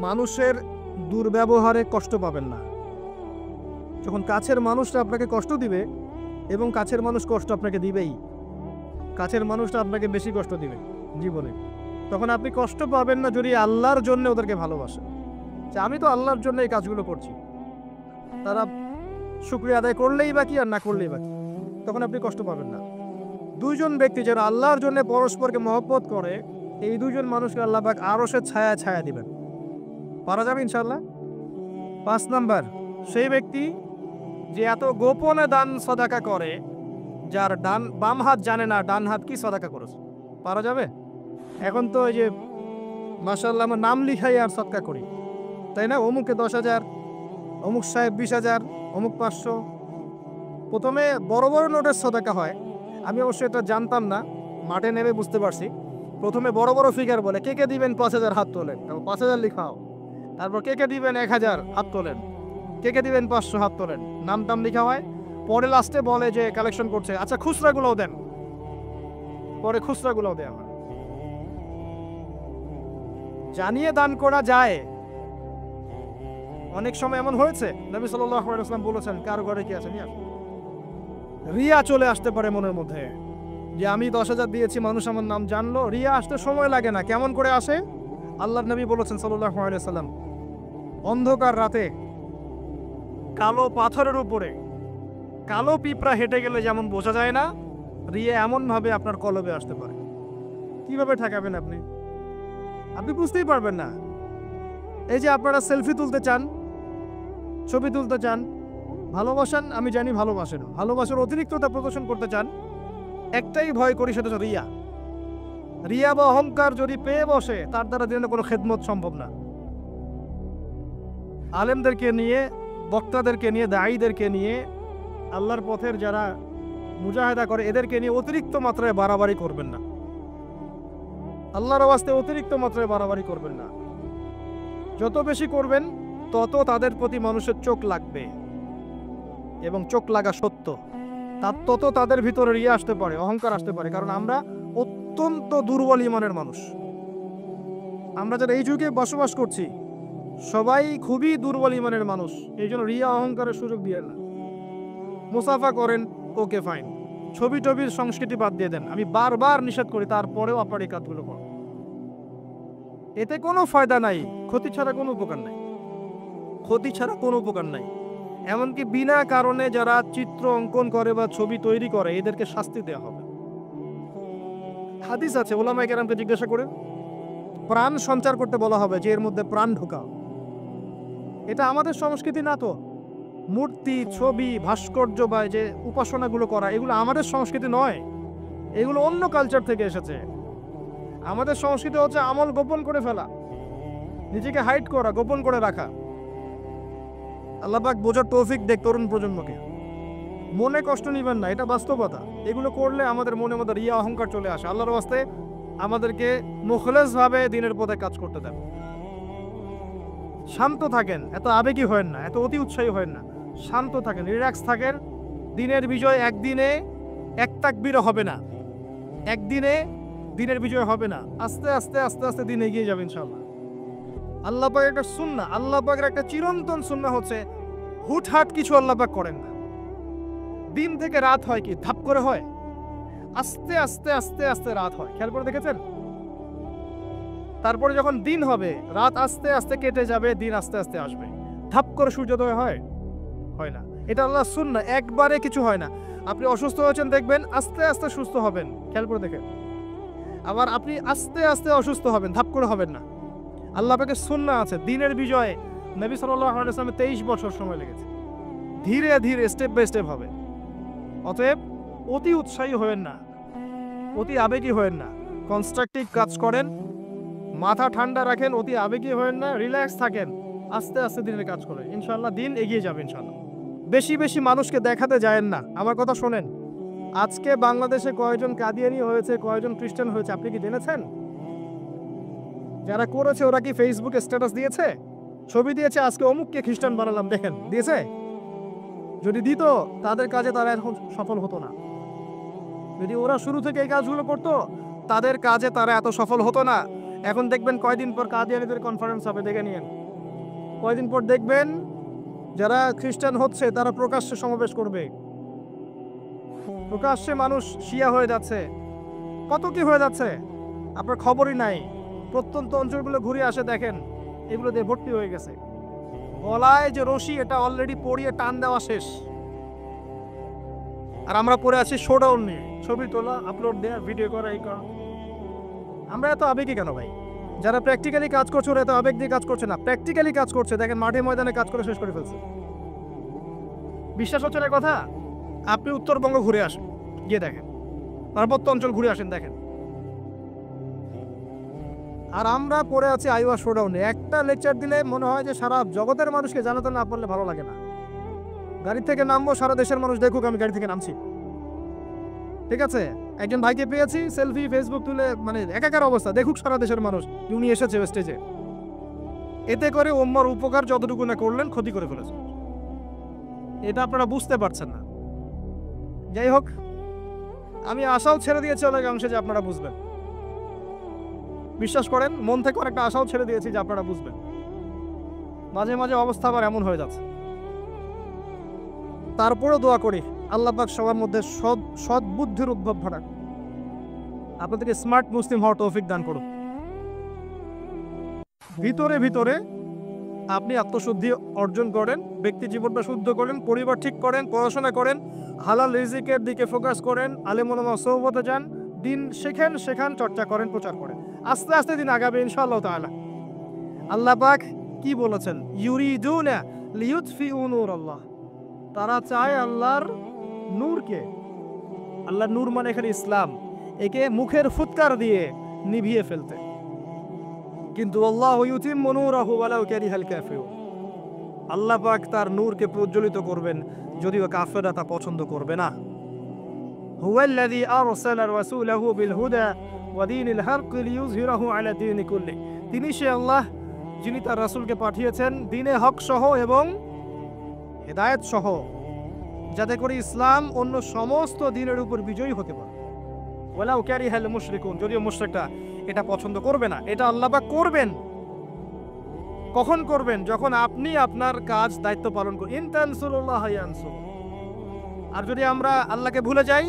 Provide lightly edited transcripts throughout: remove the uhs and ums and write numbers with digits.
মানুষের দুর্ব্যবহারে কষ্ট পাবেন না। যখন কাছের মানুষটা আপনাকে কষ্ট দিবে, এবং কাছের মানুষ কষ্ট আপনাকে দিবেই, কাছের মানুষটা আপনাকে বেশি কষ্ট দিবে জীবনে, তখন আপনি কষ্ট পাবেন না যদি আল্লাহর জন্য ওদেরকে ভালোবাসেন। যে আমি তো আল্লাহর জন্য এই কাজগুলো করছি, তারা শুকরিয়া আদায় করলেই বাকি আর না করলেই বাকি, তখন আপনি কষ্ট পাবেন না। দুইজন ব্যক্তি যারা আল্লাহর জন্য পরস্পরকে মহব্বত করে, এই দুইজন মানুষকে আল্লাহ পাক আরশের ছায়া ছায়া দিবেন। পারা যাবে ইনশাআল্লাহ। 5 নাম্বার, সেই ব্যক্তি যে এত গোপনে দান সদাকা করে, যার বাম হাত জানে না ডান হাত কি সদাকা করেছে। পারা যাবে? এখন তো ওই যে মাশাআল্লাহ আমরা নাম লিখাই আর সদকা করি, তাই না? অমুকে 10,000, অমুক সাহেব 20,000, অমুক 500। প্রথমে বড় বড় নোটের সদাকা হয়, আমি অবশ্য এটা জানতাম না, মাঠে নেমে বুঝতে পারছি। প্রথমে বড় বড় ফিগার বলে, কে কে দিবেন 5,000 হাত তোলেন, 5,000 লিখাও। তারপর কে কে দিবেন 1,000 হাত তোলেন, কে কে দিবেন 500 হাত তোলেন, নাম টাম লিখা হয়। পরে লাস্টে বলে যে কালেকশন করছে, আচ্ছা খুচরাগুলোও দেন। পরে খুচরাগুলোও দেওয়া হয়। জানিয়ে দান করা যায়। অনেক সময় এমন হয়েছে, নবী সাল্লাল্লাহু আলাইহি ওয়াসাল্লাম বলেছেন, কার ঘরে কি আছে নিয়ে আসো। রিয়া চলে আসতে পারে মনের মধ্যে, যে আমি 10,000 দিয়েছি, মানুষ আমার নাম জানলো। রিয়া আসতে সময় লাগে না। কেমন করে আসে? আল্লাহর নবী বলেছেন সাল্লাল্লাহু আলাইহি ওয়াসাল্লাম, অন্ধকার রাতে কালো পাথরের উপরে কালো পিঁপড়া হেঁটে গেলে যেমন বোঝা যায় না, রিয়া এমন ভাবে আপনার কলবে আসতে পারে। কিভাবে ঠেকাবেন আপনি? আপনি বুঝতেই পারবেন না। এই যে আপনারা সেলফি তুলতে চান, ছবি তুলতে চান, ভালোবাসান, আমি জানি ভালোবাসেন, ভালোবাসার অতিরিক্ততা প্রদর্শন করতে চান, একটাই ভয় করি, সেটা হচ্ছে রিয়া। রিয়া বা অহংকার যদি পেয়ে বসে, তার দ্বারা দিনে কোনো খেদমত সম্ভব না। আলেমদেরকে নিয়ে, বক্তাদেরকে নিয়ে, দায়ীদেরকে নিয়ে, আল্লাহর পথের যারা মুজাহিদা করে, এদেরকে নিয়ে অতিরিক্ত মাত্রায় বাড়াবাড়ি করবেন না। আল্লাহর ওয়াস্তে অতিরিক্ত মাত্রায় বাড়াবাড়ি করবেন না। যত বেশি করবেন তত তাদের প্রতি মানুষের চোখ লাগবে, এবং চোখ লাগা সত্য। তত তাদের ভিতরে রিয়া আসতে পারে, অহংকার আসতে পারে। কারণ আমরা অত্যন্ত দুর্বল ইমানের মানুষ। আমরা যারা এই যুগে বসবাস করছি, সবাই খুবই দুর্বল ইমানের মানুষ। এই জন্য রিয়া অহংকারের সুযোগ দিয়ে না। মুসাফা করেন, ওকে ফাইন। ছবি টবির সংস্কৃতি বাদ দিয়ে দেন। আমি বারবার নিষেধ করি, তারপরেও আপনার এই কাজগুলো করেন। এতে কোনো ফায়দা নাই, ক্ষতি ছাড়া কোনো উপকার নাই, ক্ষতি ছাড়া কোনো উপকার নাই। এমনকি বিনা কারণে যারা চিত্র অঙ্কন করে বা ছবি তৈরি করে, এদেরকে শাস্তি দেওয়া হবে। হাদিস আছে, ওলামায়ে কেরামকে জিজ্ঞাসা করে প্রাণ সঞ্চার করতে বলা হবে, যে এর মধ্যে প্রাণ ঢোকাও। এটা আমাদের সংস্কৃতি না তো। মূর্তি, ছবি, ভাস্কর্য বা যে উপাসনাগুলো করা, এগুলো আমাদের সংস্কৃতি নয়। এগুলো অন্য কালচার থেকে এসেছে। আমাদের সংস্কৃতি হচ্ছে আমল গোপন করে ফেলা, নিজেকে হাইড করা, গোপন করে রাখা। আল্লাহ পাক বোঝার তৌফিক দেখ তরুণ প্রজন্মকে। মনে কষ্ট নিবেন না, এটা বাস্তবতা। এগুলো করলে আমাদের মনের মধ্যে রিয়া অহংকার চলে আসে। আল্লাহর ওয়াস্তে আমাদেরকে মুখলেস ভাবে দিনের পথে কাজ করতে দেন। শান্ত থাকেন, এত আবেগী হয়েন না, এত অতি উৎসাহী হয়েন না। শান্ত থাকেন, রিল্যাক্স থাকেন। দিনের বিজয় একদিনে এক তাকবীরে হবে না, একদিনে দিনের বিজয় হবে না। আস্তে আস্তে আস্তে আস্তে দিন এগিয়ে যাবে ইনশাআল্লাহ। আল্লাহ পাকের একটা সুন্নাহ, আল্লাহ পাকের একটা চিরন্তন সুন্নাহ হচ্ছে, হুটহাট কিছু আল্লাহ পাক করেন না। দিন থেকে রাত হয় কি ধাপ করে হয়? আস্তে আস্তে আস্তে আস্তে রাত হয়। খেয়াল করে দেখেছেন? তারপরে যখন দিন হবে, রাত আস্তে আস্তে কেটে যাবে, দিন আস্তে আস্তে আসবে। ধাপ করে সূর্যোদয় হয়? হয় না। এটা আল্লাহর সুন্নাহ, একবারে কিছু হয় না। আপনি অসুস্থ হয়েছেন, দেখবেন আস্তে আস্তে সুস্থ হবেন। খেয়াল করে দেখেন। আবার আপনি আস্তে আস্তে অসুস্থ হবেন, ধাপ করে হবেন না। আল্লাহ পাকের সুন্নাহ আছে। দিনের বিজয়ে নবী সাল্লাল্লাহু আলাইহি ওয়াসাল্লামের 23 বছর সময় লেগেছে। ধীরে ধীরে স্টেপ বাই স্টেপ হবে। অতএব অতি উৎসাহী হয়েন না, অতি আবেগী হয়েন না। কনস্ট্রাকটিভ কাজ করেন, মাথা ঠান্ডা রাখেন, অতি আবেগী হয়েন না, রিল্যাক্স থাকেন, আস্তে আস্তে দিনের কাজ করেন। ইনশাআল্লাহ দিন এগিয়ে যাবে ইনশাআল্লাহ। বেশি বেশি মানুষকে দেখাতে যায়েন না। আমার কথা শোনেন, আজকে বাংলাদেশে কয়জন কাদিয়ানি হয়েছে, কয়জন খ্রিস্টান হয়েছে, আপনি কি জেনেছেন? যারা করেছে ওরা কি ফেসবুকে স্ট্যাটাস দিয়েছে, ছবি দিয়েছে, আজকে অমুককে খ্রিস্টান বানালাম, দেখেন দিয়েছে? যদি দিত, তাদের কাজে তারা এখন সফল হতো না। যদি ওরা শুরু থেকে এই কাজগুলো করতো, তাদের কাজে তারা এত সফল হতো না। এখন দেখবেন কয়দিন পর কাদিয়ানীদের কনফারেন্স হবে, দেখে নিয়েন। কয়দিন পর দেখবেন যারা খ্রিস্টান হচ্ছে তারা প্রকাশ্যে সমাবেশ করবে, প্রকাশ্যে মানুষ শিয়া হয়ে যাচ্ছে, কত কি হয়ে যাচ্ছে আপনার খবরই নাই। প্রত্যন্ত অঞ্চলগুলো ঘুরে আসে, দেখেন এগুলো দিয়ে ভর্তি হয়ে গেছে। গলায় যে রশি এটা অলরেডি পরিয়ে টান দেওয়া শেষ, আর আমরা পরে আছি শোডাউন নিয়ে, ছবি তোলা, আপলোড দেওয়া, ভিডিও করা, এই করা। আমরা এত আবেগী কেন ভাই? যারা প্র্যাকটিক্যালি কাজ করছে ওরা এত আবেগ দিয়ে কাজ করছে না, প্র্যাকটিক্যালি কাজ করছে। দেখেন মাঠে ময়দানে কাজ করে শেষ করে ফেলছে। বিশ্বাস হচ্ছে না কথা? আপনি উত্তরবঙ্গ ঘুরে আসেন, গিয়ে দেখেন, পার্বত্য অঞ্চল ঘুরে আসেন, দেখেন। আর আমরা পড়ে আছি আইওয়া শোডাউনে। একটা লেকচার দিলে মনে হয় যে সারা জগতের মানুষকে জানাতে না পারলে ভালো লাগে না। গাড়ি থেকে নামবো, সারা দেশের মানুষ দেখুক আমি গাড়ি থেকে নামছি, ঠিক আছে? একজন ভাইকে পেয়েছি, সেলফি ফেসবুক তুলে মানে একাকার অবস্থা, দেখুক সারা দেশের মানুষ উনি এসেছে স্টেজে। এতে করে ওম্মার উপকার যতটুকু না করলেন, ক্ষতি করে ফেলেছে। এটা আপনারা বুঝতে পারছেন না। যাই হোক, আমি আশাও ছেড়ে দিয়েছি অনেক অংশে যে আপনারা বুঝবেন। বিশ্বাস করেন, মন থেকে অনেকটা আশাও ছেড়ে দিয়েছি যে আপনারা বুঝবেন। মাঝে মাঝে অবস্থা আবার এমন হয়ে যাচ্ছে। তারপরেও দোয়া করি আল্লাহ পাক সবার মধ্যে সদ্বুদ্ধির উদ্ভব ঘটাক, আপনাদেরকে স্মার্ট মুসলিম হওয়ার তৌফিক দান করুন। ভিতরে ভিতরে আপনি আত্মশুদ্ধি অর্জন করেন, ব্যক্তি জীবনটা শুদ্ধ করেন, পরিবার ঠিক করেন, পড়াশোনা করেন, হালাল রিজিকের দিকে ফোকাস করেন, আলেম ওলামা সোহবতে যান, দিন শেখান, চর্চা করেন, প্রচার করেন। আস্তে আস্তে দিন আগাবে ইনশাআল্লাহ তাআলা। আল্লাহ পাক কি বলেছেন? ইউরিদুনা লিইউতফিউ নূরাল্লাহ, তারা চায় আল্লাহর নূরকে। আল্লাহর নূর মানে এখানে ইসলাম, একে মুখের ফুৎকার দিয়ে নিভিয়ে ফেলতে। কিন্তু আল্লাহু ইউতিম্মু নূরাহু ওয়ালাউ কারিহাল কাফিরুন, আল্লাহ পাক তার নূরকে প্রজ্বলিত করবেন যদিও কাফেররা তা পছন্দ করবে না। হুয়াল্লাযী আরসালা রাসূলাহু বিল হুদা ওয়া দীনিল হক লিইয়ুযহিরাহু আলা দীনি কুল্লি, তিনি সে আল্লাহ যিনি তার রাসূলকে পাঠিয়েছেন দ্বীনে হক সহ এবং হেদায়েত সহ, যাতে করে ইসলাম অন্য সমস্ত দ্বীনের উপর বিজয়ী হতে পারে। ওয়ালাউ কারিহাল মুশরিকুন, যদিও মুশরিকরা এটা পছন্দ করবে না। এটা আল্লাহ পাক করবেন। কখন করবেন? যখন আপনি আপনার কাজ দায়িত্ব পালন করুন। ইন তানসুরুল্লাহ ইয়ানসুর। আর যদি আমরা আল্লাহকে ভুলে যাই,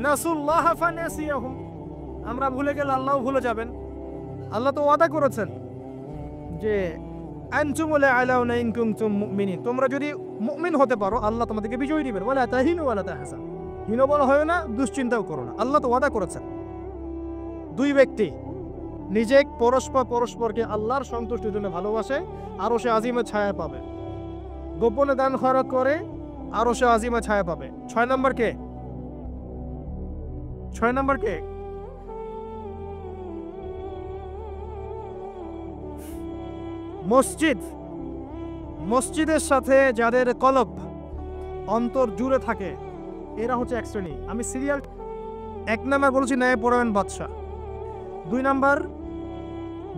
নাসুল্লাহ ফানাসিয়াহুম, আমরা ভুলে গেলে আল্লাহও ভুলে যাবেন। আল্লাহ তো ওয়াদা করেছেন যে আনতুমুল আলাউনা ইন কুনতুম মুমিনিন, তোমরা যদি মুমিন হতে পারো আল্লাহ তোমাদেরকে বিজয় দিবেন। ওয়ালা তাহিনু ওয়ালা তাহজান, হীনবল হয় না, দুশ্চিন্তাও করো না। আল্লাহ তো ওয়াদা করেছেন। দুই ব্যক্তি নিজে পরস্পরকে আল্লাহর সন্তুষ্টির জন্য ভালোবাসে, আরো সে আজিমে ছায়া পাবে। গোপনে দান খয়রাত করে, আরো সে আজিমে ছায়া পাবে। 6 নম্বর কে? 6 নম্বর কে? মসজিদের সাথে যাদের কলব অন্তর জুড়ে থাকে এরা হচ্ছে এক শ্রেণী। আমি সিরিয়াল 1 নাম্বার বলেছি ন্যায় পরায়ণ বাদশা। 2 নাম্বার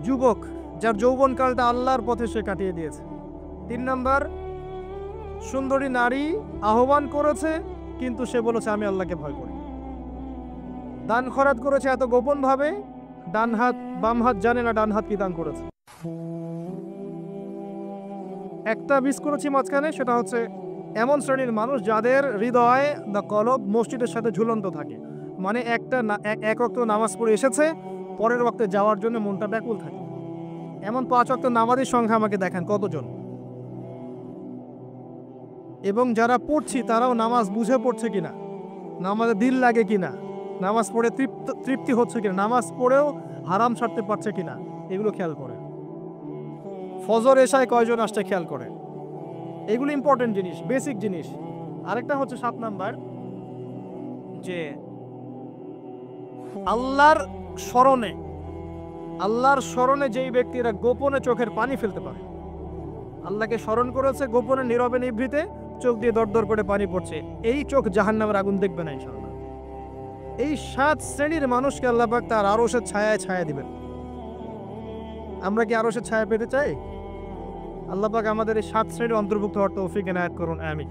যুবক যার যৌবনকালটা আল্লাহর পথে সে কাটিয়ে দিয়েছে। 3 নাম্বার সুন্দরী নারী আহ্বান করেছে কিন্তু সে বলেছে আমি আল্লাহকে ভয় করি। দান খয়রাত করেছে এত গোপন ভাবে, ডান হাত বাম হাত জানে না ডান হাত কি দান করেছে। একটা মিস করেছি মাঝখানে, সেটা হচ্ছে এমন শ্রেণীর মানুষ যাদের হৃদয় বা কলব মসজিদের সাথে ঝুলন্ত থাকে। মানে এক ওয়াক্ত নামাজ পড়ে এসেছে, পরের ওয়াক্তে যাওয়ার জন্য মনটা ব্যাকুল থাকে। এমন 5 ওয়াক্ত নামাজের সংখ্যা আমাকে দেখান কতজন। এবং যারা পড়ছি তারাও নামাজ বুঝে পড়ছে কিনা, নামাজে দিল লাগে কিনা, নামাজ পড়ে তৃপ্তি হচ্ছে কিনা, নামাজ পড়েও হারাম ছাড়তে পারছে কিনা, এগুলো খেয়াল করে। ফজর এশায় কয়জন আসছে খেয়াল করে। এগুলো ইম্পর্টেন্ট জিনিস, বেসিক জিনিস। আরেকটা হচ্ছে 7 নাম্বার, যে আল্লাহর স্মরণে যেই ব্যক্তিরা গোপনে চোখের পানি ফেলতে পারে, আল্লাহকে স্মরণ করেছে গোপনে নীরবে নিভৃতে, চোখ দিয়ে দরদর করে পানি পড়ছে, এই চোখ জাহান্নামের আগুন দেখবে না ইনশাআল্লাহ। এই 7 শ্রেণীর মানুষকে আল্লাহ পাক তার আরশের ছায়া দিবেন। আমরা কি আরশের ছায়া পেতে চাই? আল্লাহ পাক আমাদের এই 7 শ্রেণীর অন্তর্ভুক্ত হওয়ার তৌফিক এনায়েত করুন, আমিন।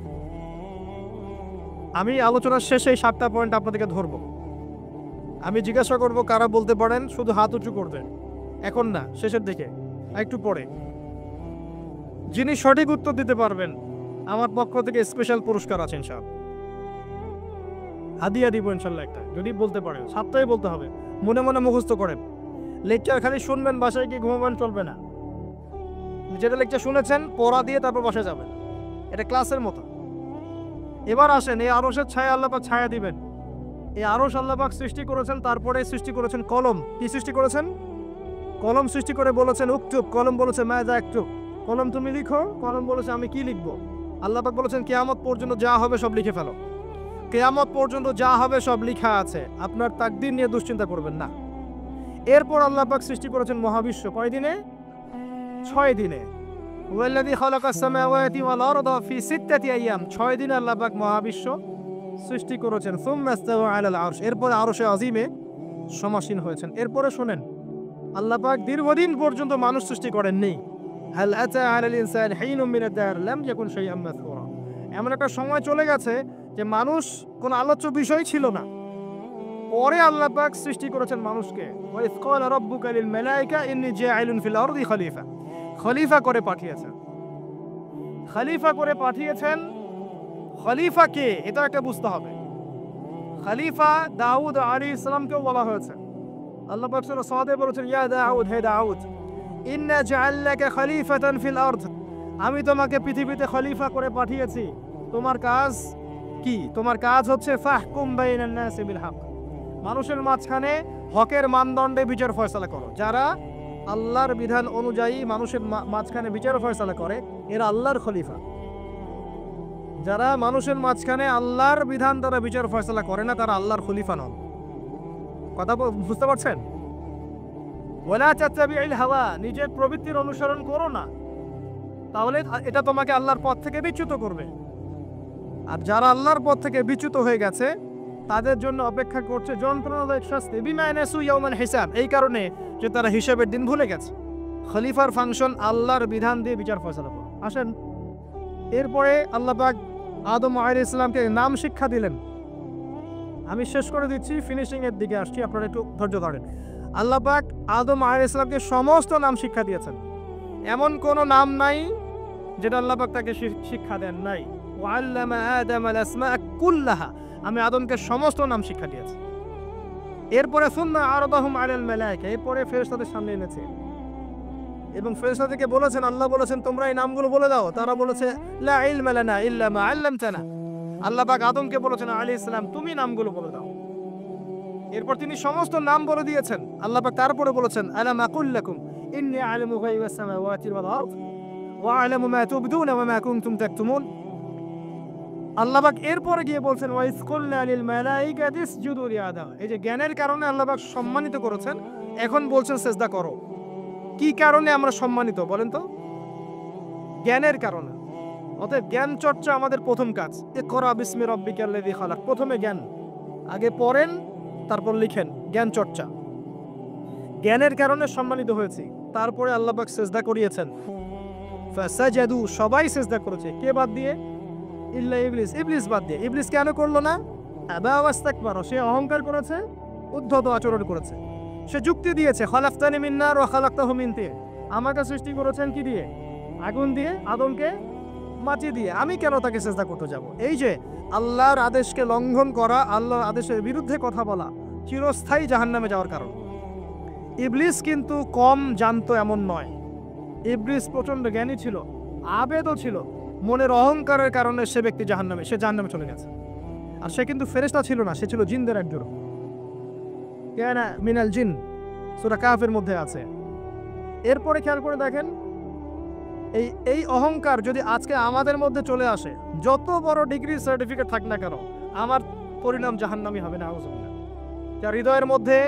আমি আলোচনার শেষে এই 7টা পয়েন্ট আপনাদেরকে ধরব। আমি জিজ্ঞাসা করব কারা বলতে পারেন, শুধু হাত উঁচু করবেন। এখন না, শেষের দিকে, একটু পরে। যিনি সঠিক উত্তর দিতে পারবেন আমার পক্ষ থেকে স্পেশাল পুরস্কার আছে ইনশাআল্লাহ, হাদিয়া দিব ইনশাআল্লাহ একটা, যদি বলতে পারেন। সাতটাই বলতে হবে, মনে মনে মুখস্থ করেন। লেকচার খালি শুনবেন, বাসায় গিয়ে ঘুমাবেন চলবে না। যেটা লেকচার শুনেছেন পড়া দিয়ে তারপর বাসায় যাবেন, এটা ক্লাসের মতো। এবার আসেন, এই আরশের ছায়া আল্লাহ পাক ছায়া দিবেন। এই আরশ আল্লাহ পাক সৃষ্টি করেছেন, তারপরে সৃষ্টি করেছেন কলম। কি সৃষ্টি করেছেন? কলম সৃষ্টি করে বলেছেন উকতুব, কলম বলেছে মাযা আকতুব, কলম তুমি লিখো। কলম বলেছে আমি কি লিখবো? আল্লাহ পাক বলেছেন কিয়ামত পর্যন্ত যা হবে সব লিখে ফেলো। কিয়ামত পর্যন্ত যা হবে সব লেখা আছে, আপনার তাকদীর নিয়ে দুশ্চিন্তা করবেন না। এরপর আল্লাহ পাক সৃষ্টি করেছেন মহাবিশ্ব কয় দিনে? 6 দিনে। ওয়াল্লাযী খালাকাস সামাওয়াতি ওয়াল আরদা ফি 6 আইয়াম, 6 দিনে আল্লাহ পাক মহাবিশ্ব সৃষ্টি করেছেন। সুম্মা ইস্তাওয়া আলাল আরশ, এরপরে আরশে আজিমে সমাসীন হয়েছেন। এরপরে শুনেন, আল্লাহ পাক দীর্ঘদিন পর্যন্ত মানুষ সৃষ্টি করেননি। হাল আতা আলাল ইনসানি হিনুম মিনাদ দার লাম ইয়াকুন শাইআম মাযকুরা, এমন একটা সময় চলে গেছে যে মানুষ কোনো আলোচ্য বিষয় ছিল না। পরে আল্লাহ পাক সৃষ্টি করেছেন মানুষকে। ওয়া ইয ক্বালা রাব্বুকা লিল মালায়েকা ইন্নী জাইলুন ফিল আরদি খলিফা, খলিফা করে পাঠিয়েছেন। খলিফা করে পাঠিয়েছেন। খলিফা কে এটা একটা বুঝতে হবে। খলিফা দাউদ আলাইহিস সালামকেও বলা হয়েছে। আল্লাহ পাক সূরা সাদে বলেছেন ইয়া দাউদ, হে দাউদ, ইন্না জাআলনাকা খলিফাতান ফিল আরদ, আমি তোমাকে পৃথিবীতে খলিফা করে পাঠিয়েছি। তোমার কাজ কি? তোমার কাজ হচ্ছে ফাহকুম বাইনান নাসি বিল হক, মানুষের মাঝখানে হকের মানদণ্ডে বিচার ফয়সালা করো। যারা আল্লাহর বিধান অনুযায়ী মানুষের মাঝখানে বিচার ফয়সালা করে এরা আল্লাহর খলিফা। যারা মানুষের মাঝখানে আল্লাহর বিধান দ্বারা বিচার ফয়সালা করে না তারা আল্লাহর খলিফা নন। কথা বুঝতে পারছেন? ওয়ালা তাত্তাবিউল হাওয়া, নিজের প্রবৃত্তির অনুসরণ করো না, তাহলে এটা তোমাকে আল্লাহর পথ থেকে বিচ্যুত করবে। আর যারা আল্লাহর পথ থেকে বিচ্যুত হয়ে গেছে তাদের জন্য অপেক্ষা করছে যন্ত্রণাদায়ক শাস্তি। বিমা নাসু ইয়াউমাল হিসাব, এই কারণে যে তারা হিসাবের দিন ভুলে গেছে। খলিফার ফাংশন আল্লাহর বিধান দিয়ে বিচার ফয়সালা করো। আসেন, এরপরে আল্লাহ পাক আদম আলাইহিস সালামকে নাম শিক্ষা দিলেন। আমি শেষ করে দিচ্ছি, ফিনিশিং এর দিকে আসছি, আপনারা একটু ধৈর্য ধরেন। আল্লাহ পাক আদম আলাইহিস সালামকে সমস্ত নাম শিক্ষা দিয়েছেন। এমন কোন নাম নাই যেটা আল্লাহ পাক তাকে শিক্ষা দেন নাই। ওয়াল্লামা আদামাল আসমাআ কুল্লাহা, আমি আদমকে সমস্ত নাম শিক্ষা দিয়েছি। এরপরে সুন্না আরদাহুম আলাল মালায়েকা, এরপরে ফেরেশতাদের সামনে এনেছে এবং ফেরেশতাদেরকে বলেছেন, আল্লাহ বলেছেন তোমরা এই নামগুলো বলে দাও। তারা বলেছে লা ইলমা লানা ইল্লা মা আল্লামতানা। আল্লাহ পাক আদমকে বলেছেন আলাইহিস সালাম তুমি নামগুলো বলে দাও। এরপর তিনি সমস্ত নাম বলে দিয়েছেন। আল্লাহ পাক তারপরে বলেছেন আলাম আকুল লাকুম ইন্নী আ'লামু গায়বাস সামাওয়াতি ওয়াল আরদ ওয়া আ'লামু মা তুবদুনা ওয়া মা কুনতুম তাকতুমুন। আল্লাহ পাক এরপরে গিয়ে বলছেন ওয়া ইয কুলনা লিল মালাইকাতি ইসজুদু লিআদম, এই যে জ্ঞানের কারণে আল্লাহ পাক সম্মানিত করেছেন, এখন বলছেন সিজদা করো। কি কারণে আমরা সম্মানিত বলেন তো? জ্ঞানের কারণে। অতএব জ্ঞান চর্চা আমাদের প্রথম কাজ। ইকরা বিসমি রাব্বিকাল্লাযী খালাক, প্রথমে জ্ঞান, আগে পড়েন তারপর লিখেন, জ্ঞান চর্চা। জ্ঞানের কারণে সম্মানিত হয়েছি। তারপরে আল্লাহ পাক সিজদা করিয়েছেন। ফাসাজাদু, সবাই সিজদা করেছে, কে বাদ দিয়ে? ইল্লা ইবলিস, ইবলিস বাদ দিয়ে। ইবলিস কেন করলো না? আবা ওয়াস্তাকবারা, সে অহংকার করেছে, উদ্ধত আচরণ করেছে। সে যুক্তি দিয়েছে খালাকতানি মিন নার ওয়া খালাকতাহু মিন তিন, আমাকে সৃষ্টি করেছেন কি দিয়ে? আগুন দিয়ে, আদমকে মাটি দিয়ে, আমি কেন তাকে সিজদা করতে যাব? এই যে আল্লাহর আদেশকে লঙ্ঘন করা, আল্লাহর আদেশের বিরুদ্ধে কথা বলা চিরস্থায়ী জাহান্নামে যাওয়ার কারণ। ইবলিস কিন্তু কম জানতো এমন নয়। ইবলিস প্রচন্ড জ্ঞানী ছিল, আবেদও ছিল। মনের অহংকারের কারণে সে ব্যক্তি সে জাহান্নামে চলে গেছে। আর সে কিন্তু ফেরেশতা ছিল না, সে ছিল জিনদের একজন। কানা মিনাল জিন, সূরা কাহফের মধ্যে আছে। এরপরে খেয়াল করে দেখেন, এই অহংকার যদি আজকে আমাদের মধ্যে চলে আসে, যত বড় ডিগ্রি সার্টিফিকেট থাক না কেন, আমার পরিণাম জাহান্নামী হবে না। আউযুবিল্লাহ। যার হৃদয়ের মধ্যে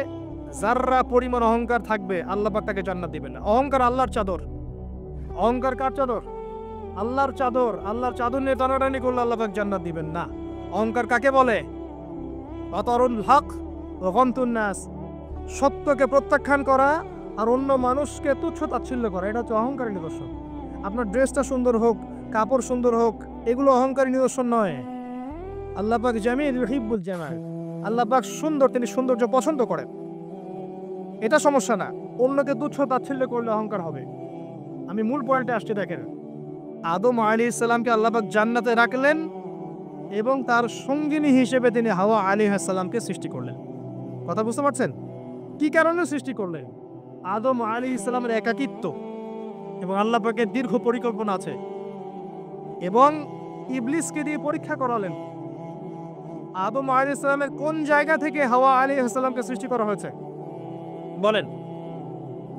যাররা পরিমাণ অহংকার থাকবে আল্লাহ পাক তাকে জান্নাত দিবেন না। অহংকার আল্লাহর চাদর। অহংকার কার চাদর? আল্লাহর চাদর। আল্লাহর চাদর নিয়ে টানাটানি করলে আল্লাহ পাক জান্নাত দিবেন না। অহংকার কাকে বলে? বাতারুল হক ওয়া গমতুন নাস, সত্যকে প্রত্যাখ্যান করা আর অন্য মানুষকে তুচ্ছ তাচ্ছিল্য করা, এটা হচ্ছে অহংকারের নিদর্শন। আপনার ড্রেসটা সুন্দর হোক, কাপড় সুন্দর হোক, এগুলো অহংকারের নিদর্শন নয়। আল্লাহ পাক জামিল ইউহিব্বুল জামাল, আল্লাহ পাক সুন্দর, তিনি সৌন্দর্য পছন্দ করেন, এটা সমস্যা না। অন্যকে তুচ্ছ তাচ্ছিল্য করলে অহংকার হবে। আমি মূল পয়েন্টে আসছি। দেখেন, আদম আলাইহিস সালামকে আল্লাহ পাক জান্নাতে রাখলেন এবং তার সঙ্গিনী হিসেবে তিনি হাওয়া আলাইহিস সালামকে সৃষ্টি করলেন। কথা বুঝতে পারছেন? কি কারণে সৃষ্টি করলেন? আদম আলাইহিস সালামের একাকিত্ব এবং আল্লাহ পাকের দীর্ঘ পরিকল্পনা আছে, এবং ইবলিসকে দিয়ে পরীক্ষা করালেন। আদম আলাইহিস সালামের কোন জায়গা থেকে হাওয়া আলাইহিস সালামকে সৃষ্টি করা হয়েছে বলেন?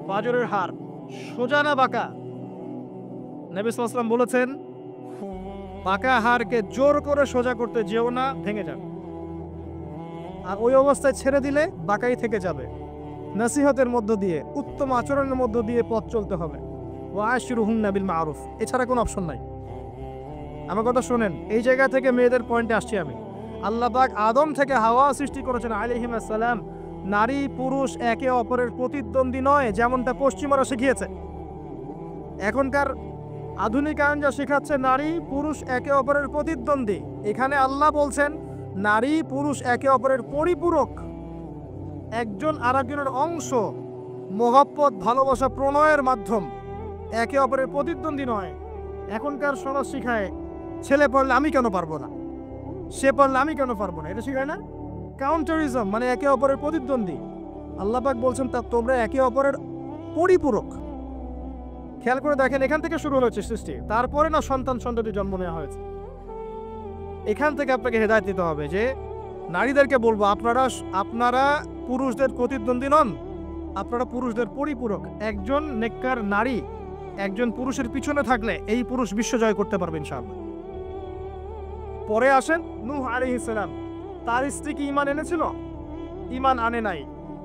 পাঁজরের হাড়, সোজা না বাঁকা? নবী সাল্লাল্লাহু আলাইহি ওয়াসাল্লাম বলেছেন, বাঁকা হাড়কে জোর করে সোজা করতে যেও না, ভেঙে যাবে। আর ওই অবস্থায় ছেড়ে দিলে বাঁকাই থেকে যাবে। নসিহতের মধ্য দিয়ে, উত্তম আচরণের মধ্য দিয়ে পথ চলতে হবে। ওয়া আশিরুহুন্না বিল মারুফ, এছাড়া কোনো অপশন নাই। আমার কথা শোনেন, এই জায়গা থেকে মেয়েদের পয়েন্টে আসছি আমি। আল্লাহ পাক আদম থেকে হাওয়া সৃষ্টি করেছেন আলাইহিস সালাম। নারী পুরুষ একে অপরের প্রতিদ্বন্দ্বী নয়, যেমনটা পশ্চিমারা শিখিয়েছে। এখনকার আধুনিকায়ন যা শেখাচ্ছে নারী পুরুষ একে অপরের প্রতিদ্বন্দ্বী, এখানে আল্লাহ বলছেন নারী পুরুষ একে অপরের পরিপূরক, একজন আরেকজনের অংশ, মহব্বত, ভালোবাসা, প্রণয়ের মাধ্যম, একে অপরের প্রতিদ্বন্দ্বী নয়। এখনকার সমাজ শিখায় ছেলে পড়লে আমি কেন পারবো না, সে পড়লে আমি কেন পারবো না, এটা শিখায় না? কাউন্টারিজম, মানে একে অপরের প্রতিদ্বন্দ্বী। আল্লাহ পাক বলছেন তা তোমরা একে অপরের পরিপূরক। খেয়াল করে দেখেন, এখান থেকে শুরু হয়েছে সৃষ্টি, তারপরে না সন্তান সন্ততি জন্ম নেওয়া হয়েছে। এখান থেকে আপনাকে হেদায়েত দিতে হবে যে নারীদেরকে বলবো, আপনারা পুরুষদের প্রতিদ্বন্দ্বী নন, আপনারা পুরুষদের পরিপূরক। একজন নেককার নারী একজন পুরুষের পিছনে থাকলে এই পুরুষ বিশ্ব জয় করতে পারবে ইনশাআল্লাহ। পরে আসেন নূহ আলাইহিস সালাম, তার স্ত্রী কি ঈমান এনেছিল? ঈমান আনে নাই।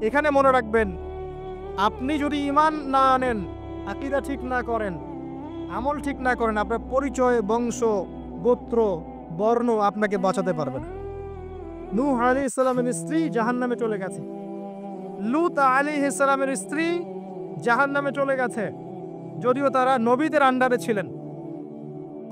এখানে মনে রাখবেন, আপনি যদি ঈমান না আনেন, আকীদা ঠিক না করেন, আমল ঠিক না করেন, আপনার পরিচয়, বংশ, গোত্র, বর্ণ আপনাকে বাঁচাতে পারবে না। নূহ আলাইহিস সালামের স্ত্রী জাহান্নামে চলে গেছে, লূত আলাইহিস সালামের স্ত্রী জাহান্নামে চলে গেছে, যদিও তারা নবীদের আন্ডারে ছিলেন।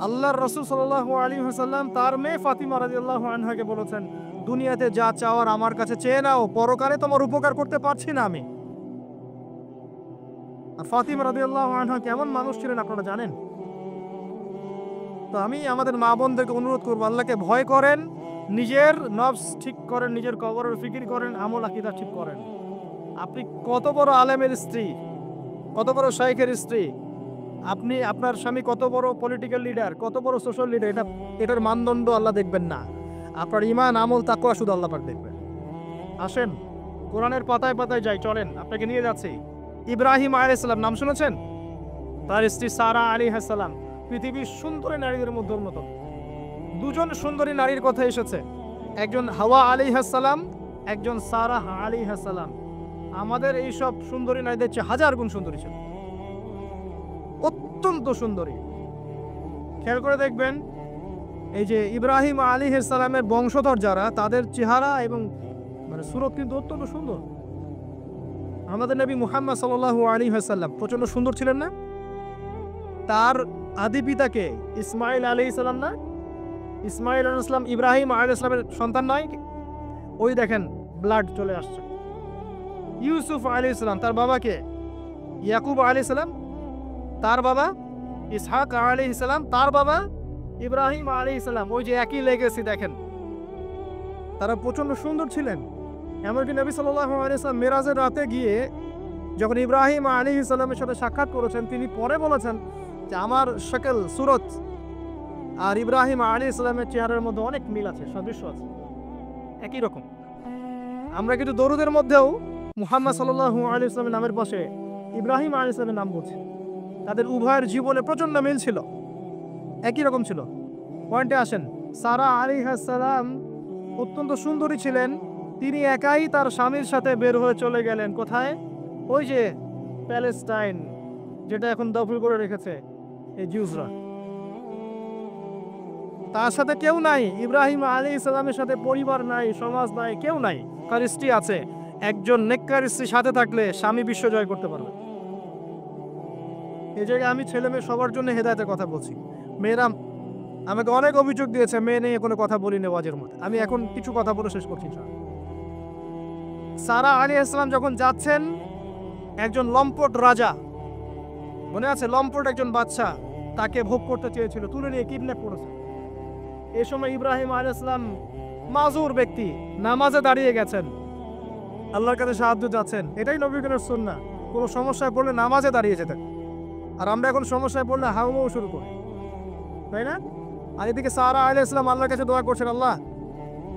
আল্লাহর রাসূল সাল্লাল্লাহু আলাইহি ওয়াসাল্লাম তার মেয়ে ফাতিমা রাদিয়াল্লাহু আনহাকে বলেছেন, দুনিয়াতে যা চাওয়ার আমার কাছে চেয়ে নাও, পরকালে তোমার উপকার করতে পারছি না আমি। আর ফাতিমা রাদিয়াল্লাহু আনহা কেমন মানুষ ছিলেন আপনারা জানেন? তো আমি আমাদের মা বোনদেরকে অনুরোধ করবো, আল্লাহকে ভয় করেন, নিজের নফস ঠিক করেন, নিজের কবরের ফিকির করেন, আমল আকীদা ঠিক করেন। আপনি কত বড় আলেমের স্ত্রী, কত বড় শাইখের স্ত্রী, আপনি আপনার স্বামী কত বড় পলিটিক্যাল লিডার, কত বড় সোশ্যাল লিডার, এটার মানদণ্ড আল্লাহ দেখবেন না। আপনার ঈমান, আমল, তাকওয়া শুধু আল্লাহ পাক দেখবেন। আসেন কোরআনের পাতায় পাতায় যাই, চলেন আপনাকে নিয়ে যাচ্ছি। ইব্রাহিম আলাইহিস সালাম নাম শুনেছেন? তার স্ত্রী সারা আলাইহিস সালাম পৃথিবীর সুন্দরী নারীদের মধ্যে অন্যতম। দুজন সুন্দরী নারীর কথা এসেছে, একজন হাওয়া আলাইহিস সালাম, একজন সারা আলাইহিস সালাম। আমাদের এইসব সুন্দরী নারীদের চেয়ে হাজার গুণ সুন্দরী ছিল, অত্যন্ত সুন্দরী। খেয়াল করে দেখবেন, এই যে ইব্রাহিম আলাইহিস সালামের বংশধর যারা, তাদের চেহারা এবং মানে সুরত কিন্তু অত্যন্ত সুন্দর। আমাদের নবী মুহাম্মদ সাল্লাল্লাহু আলাইহি ওয়াসাল্লাম প্রচন্ড সুন্দর ছিলেন না? তার আদি পিতাকে ইসমাইল আলাইহিস সালাম না? ইসমাইল আলাইহিস সালাম ইব্রাহিম আলাইহিস সালামের সন্তান নয়? ওই দেখেন ব্লাড চলে আসছে। ইউসুফ আলাইহিস সালাম, তার বাবাকে ইয়াকুব আলাইহিস সালাম, তার বাবা ইসহাক আলাইহিস সালাম, তার বাবা ইব্রাহিম আলাইহিস সালাম, ওই যে একই লেগেসি। দেখেন তারা প্রচন্ড সুন্দর ছিলেন। এমনকি নবী সাল্লাল্লাহু আলাইহি ওয়াসাল্লাম মেরাজের রাতে গিয়ে যখন ইব্রাহিম আলাইহিস সালামের সাথে সাক্ষাৎ করেছেন, তিনি পরে বলেছেন যে আমার শকল, সুরত আর ইব্রাহিম আলাইহিস সালামের চেহারার মধ্যে অনেক মিল আছে, সাদৃশ্য আছে, একই রকম। আমরা কিন্তু দরুদের মধ্যেও মুহাম্মদ সাল্লাল্লাহু আলাইহি ওয়াসাল্লামের নামের পাশে ইব্রাহিম আলাইহিস সালামের নাম বলছি। তাদের উভয়ের জীবনে প্রচন্ড মিল ছিল, একই রকম ছিল। পয়েন্টে আসেন, সারা আলাইহিস সালাম অত্যন্ত সুন্দরী ছিলেন। তিনি একাই তার স্বামীর সাথে বের হয়ে চলে গেলেন কোথায়? ওই যে প্যালেস্টাইন, যেটা এখন দখল করে রেখেছে এই জিউসরা। তার সাথে কেউ নাই। ইব্রাহিম আলাইহিস সালামের সাথে পরিবার নাই, সমাজ নাই, কেউ নাই। তার স্ত্রী আছে। একজন নেককার স্ত্রী সাথে থাকলে স্বামী বিশ্ব জয় করতে পারবে। এই জায়গায় আমি ছেলে মেয়ে সবার জন্য হেদায়েতের কথা বলছি। মেয়েরা আমাকে অনেক অভিযোগ দিয়েছে, মেয়ে নিয়ে কোনো কথা বলি না ওয়াজের মধ্যে। আমি এখন কিছু কথা বলে শেষ করছি। সারা আলাইহিস সালাম যখন যাচ্ছেন, একজন লম্পট রাজা, মনে আছে, লম্পট একজন বাদশা তাকে ভোগ করতে চেয়েছিল, তুলে নিয়ে কিডন্যাপ করেছে। এই সময় ইব্রাহিম আলাইহিস সালাম মাজুর ব্যক্তি, নামাজে দাঁড়িয়ে গেছেন, আল্লাহর কাছে সাহায্য চাচ্ছেন। এটাই নবীগণের সুন্নাহ। কোনো সমস্যায় পড়লে নামাজে দাঁড়িয়ে যেতেন। আর আমরা এখন সমস্যায় পড়লে হাউমাউ শুরু করি, তাই না? আর এদিকে সারা আলাইহিস সালাম আল্লাহর কাছে দোয়া করছেন, আল্লাহ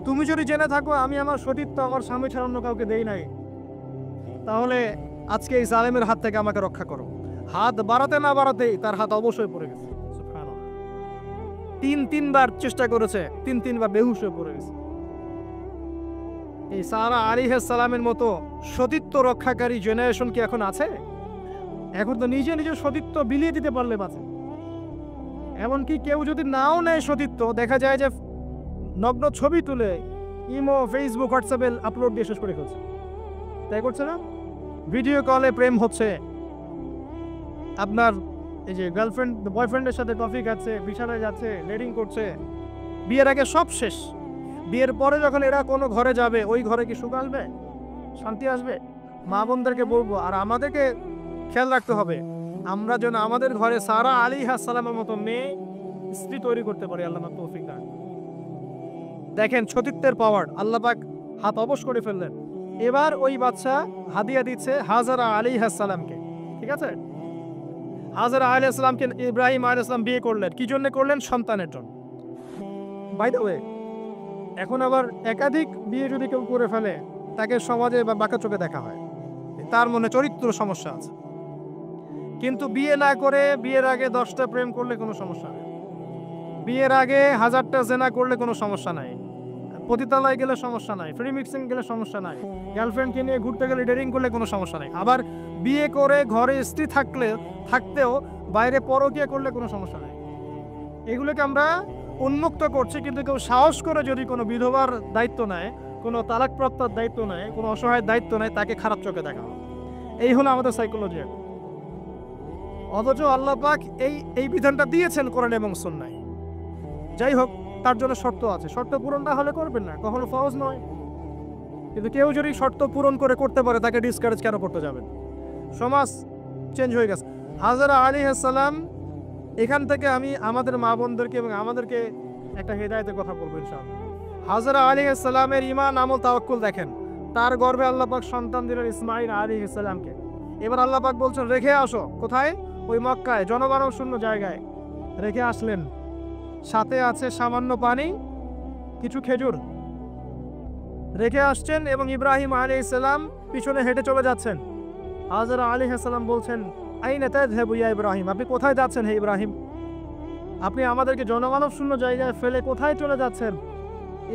তুমি যদি জেনে থাকো আমি আমার সতীত্ব আমার স্বামী ছাড়া অন্য কাউকে দেই নাই, তাহলে আজকে এই জালেমের হাত থেকে আমাকে রক্ষা করো। হাত বাড়াতে না বাড়াতেই তার হাত অবশ্যই পড়ে গেছে। সুবহানাল্লাহ। তিনবার চেষ্টা করেছে, তিনবার বেহুশ হয়ে পড়ে গেছে। এই সারা আলাইহিস সালামের মতো সতীত্ব রক্ষাকারী জেনারেশন কি এখন আছে? এখন তো নিজে নিজের সতীত্ব বিলিয়ে দিতে পারলে বাঁচে। এমনকি কেউ যদি নাও নেয় সতীত্ব, দেখা যায় যে নগ্ন ছবি তুলে ইমো, ফেসবুক, হোয়াটসঅ্যাপে আপলোড দিয়ে শেষ করে ফেলছে, তাই করছে না? ভিডিও কলে প্রেম হচ্ছে, আপনার এই যে গার্লফ্রেন্ড বয়ফ্রেন্ডের সাথে কফি খাচ্ছে, বিছানায় যাচ্ছে, ডেটিং করছে। বিয়ের আগে সব শেষ, বিয়ের পরে যখন এরা কোনো ঘরে যাবে, ওই ঘরে কি সুখ আসবে, শান্তি আসবে? মা বোনদেরকে বলবো, আর আমাদেরকে খেয়াল রাখতে হবে, আমরা যেন আমাদের ঘরে সারা আলাইহিস সালামের মতো মেয়ে স্ত্রী তৈরি করতে পারি। আল্লাহ আমাদের তৌফিক দান। দেখেন সতীত্বের পাওয়ার, আল্লাহ পাক হাত অবশ করে ফেললেন। এবার ওই বাচ্চা হাদিয়া দিচ্ছে হাজারা আলাইহিস সালামকে, ঠিক আছে? হাজারা আলাইহিস সালামকে ইব্রাহিম আলাইহিস সালাম বিয়ে করলেন, কি জন্য করলেন? সন্তানের জন্য। বাই দ্য ওয়ে, এখন আবার একাধিক বিয়ে যদি কেউ করে ফেলে, তাকে সমাজে বা বাঁকা চোখে দেখা হয়, তার মনে চরিত্র সমস্যা আছে। কিন্তু বিয়ে না করে বিয়ের আগে 10টা প্রেম করলে কোনো সমস্যা নেই, বিয়ের আগে 1000টা জেনা করলে কোনো সমস্যা নাই, পতিতালয় গেলে সমস্যা নাই, ফ্রি মিক্সিং গেলে সমস্যা নাই, গার্লফ্রেন্ডকে নিয়ে ঘুরতে গেলে ডেটিং করলে কোনো সমস্যা নাই। আবার বিয়ে করে ঘরে স্ত্রী থাকতেও বাইরে পরকীয়া করলে কোনো সমস্যা নাই। এগুলোকে আমরা উন্মুক্ত করছি, কিন্তু কেউ সাহস করে যদি কোনো বিধবার দায়িত্ব নেয়, কোনো তালাকপ্রাপ্তার দায়িত্ব নেয়, কোনো অসহায়ের দায়িত্ব নেয়, তাকে খারাপ চোখে দেখা হয়। এই হলো আমাদের সাইকোলজি। অথচ আল্লাহ পাক এই বিধানটা দিয়েছেন কোরআন এবং সুন্নাহয়। যাই হোক, তার জন্য শর্ত আছে, শর্ত পূরণ না হলে করবেন না, কখনো ফরজ নয়। কিন্তু কেউ যদি শর্ত পূরণ করে করতে পারে, তাকে ডিসকারেজ কেন করতে যাবেন? সমাজ চেঞ্জ হয়ে গেছে। হাজারা আলাইহিস সালাম, এখান থেকে আমি আমাদের মা বোনদেরকে এবং আমাদেরকে একটা হেদায়েতের কথা বলবো ইনশাআল্লাহ। হাজারা আলাইহিস সালামের ঈমান, আমল, তাওয়াক্কুল দেখেন। তার গর্ভে আল্লাহ পাক সন্তান দিলেন ইসমাঈল আলাইহিস সালামকে। এবার আল্লাহ পাক বলছেন রেখে আসো, কোথায়? ওই মক্কায়, জনমানব শূন্য জায়গায় রেখে আসলেন। সাথে আছে সামান্য পানি, কিছু খেজুর, রেখে আসছেন এবং ইব্রাহিম আলাইহিস সালাম পিছনে হেঁটে চলে যাচ্ছেন। হাজারা আলাইহিস সালাম বলছেন, আইনা তাযহাবু ইয়া ইব্রাহিম, আপনি কোথায় যাচ্ছেন হে ইব্রাহিম? আপনি আমাদেরকে জনমানব শূন্য জায়গায় ফেলে কোথায় চলে যাচ্ছেন?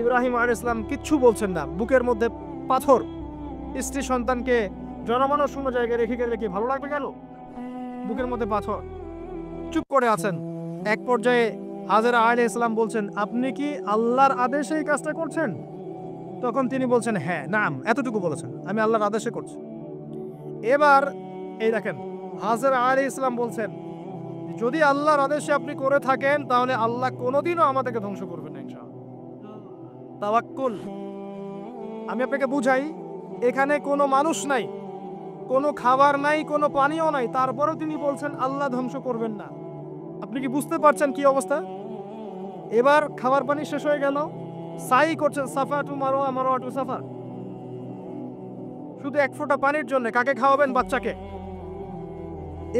ইব্রাহিম আলাইহিস সালাম কিচ্ছু বলছেন না, বুকের মধ্যে পাথর। স্ত্রী সন্তানকে জনমানব শূন্য জায়গায় রেখে গেলে কি ভালো লাগবে? গেল বুকের মধ্যে পাথর, চুপ করে আছেন। এক পর্যায়ে হাজারা আলাইহিস সালাম বলছেন, আপনি কি আল্লাহর আদেশে এই কাজটা করছেন? তখন তিনি বলছেন, হ্যাঁ, নাম, এতটুকু বলেছেন, আমি আল্লাহর আদেশে করছি। এবার এই দেখেন, হাজারা আলাইহিস সালাম বলছেন, যদি আল্লাহর আদেশে আপনি করে থাকেন, তাহলে আল্লাহ কোনোদিনও আমাদেরকে ধ্বংস করবেন না ইনশাআল্লাহ। তাওয়াক্কুল। আমি আপনাকে বুঝাই, এখানে কোনো মানুষ নাই, কোনো খাবার নাই, কোনো পানিও নাই, তারপরেও তিনি বলছেন আল্লাহ ধ্বংস করবেন না। আপনি কি বুঝতে পারছেন কি অবস্থা? এবার খাবার পানি শেষ হয়ে গেল, সাই করছেন সাফা টু মারোয়া, মারোয়া টু সাফা, শুধু এক ফোঁটা পানির জন্য। কাকে খাওয়াবেন? বাচ্চাকে।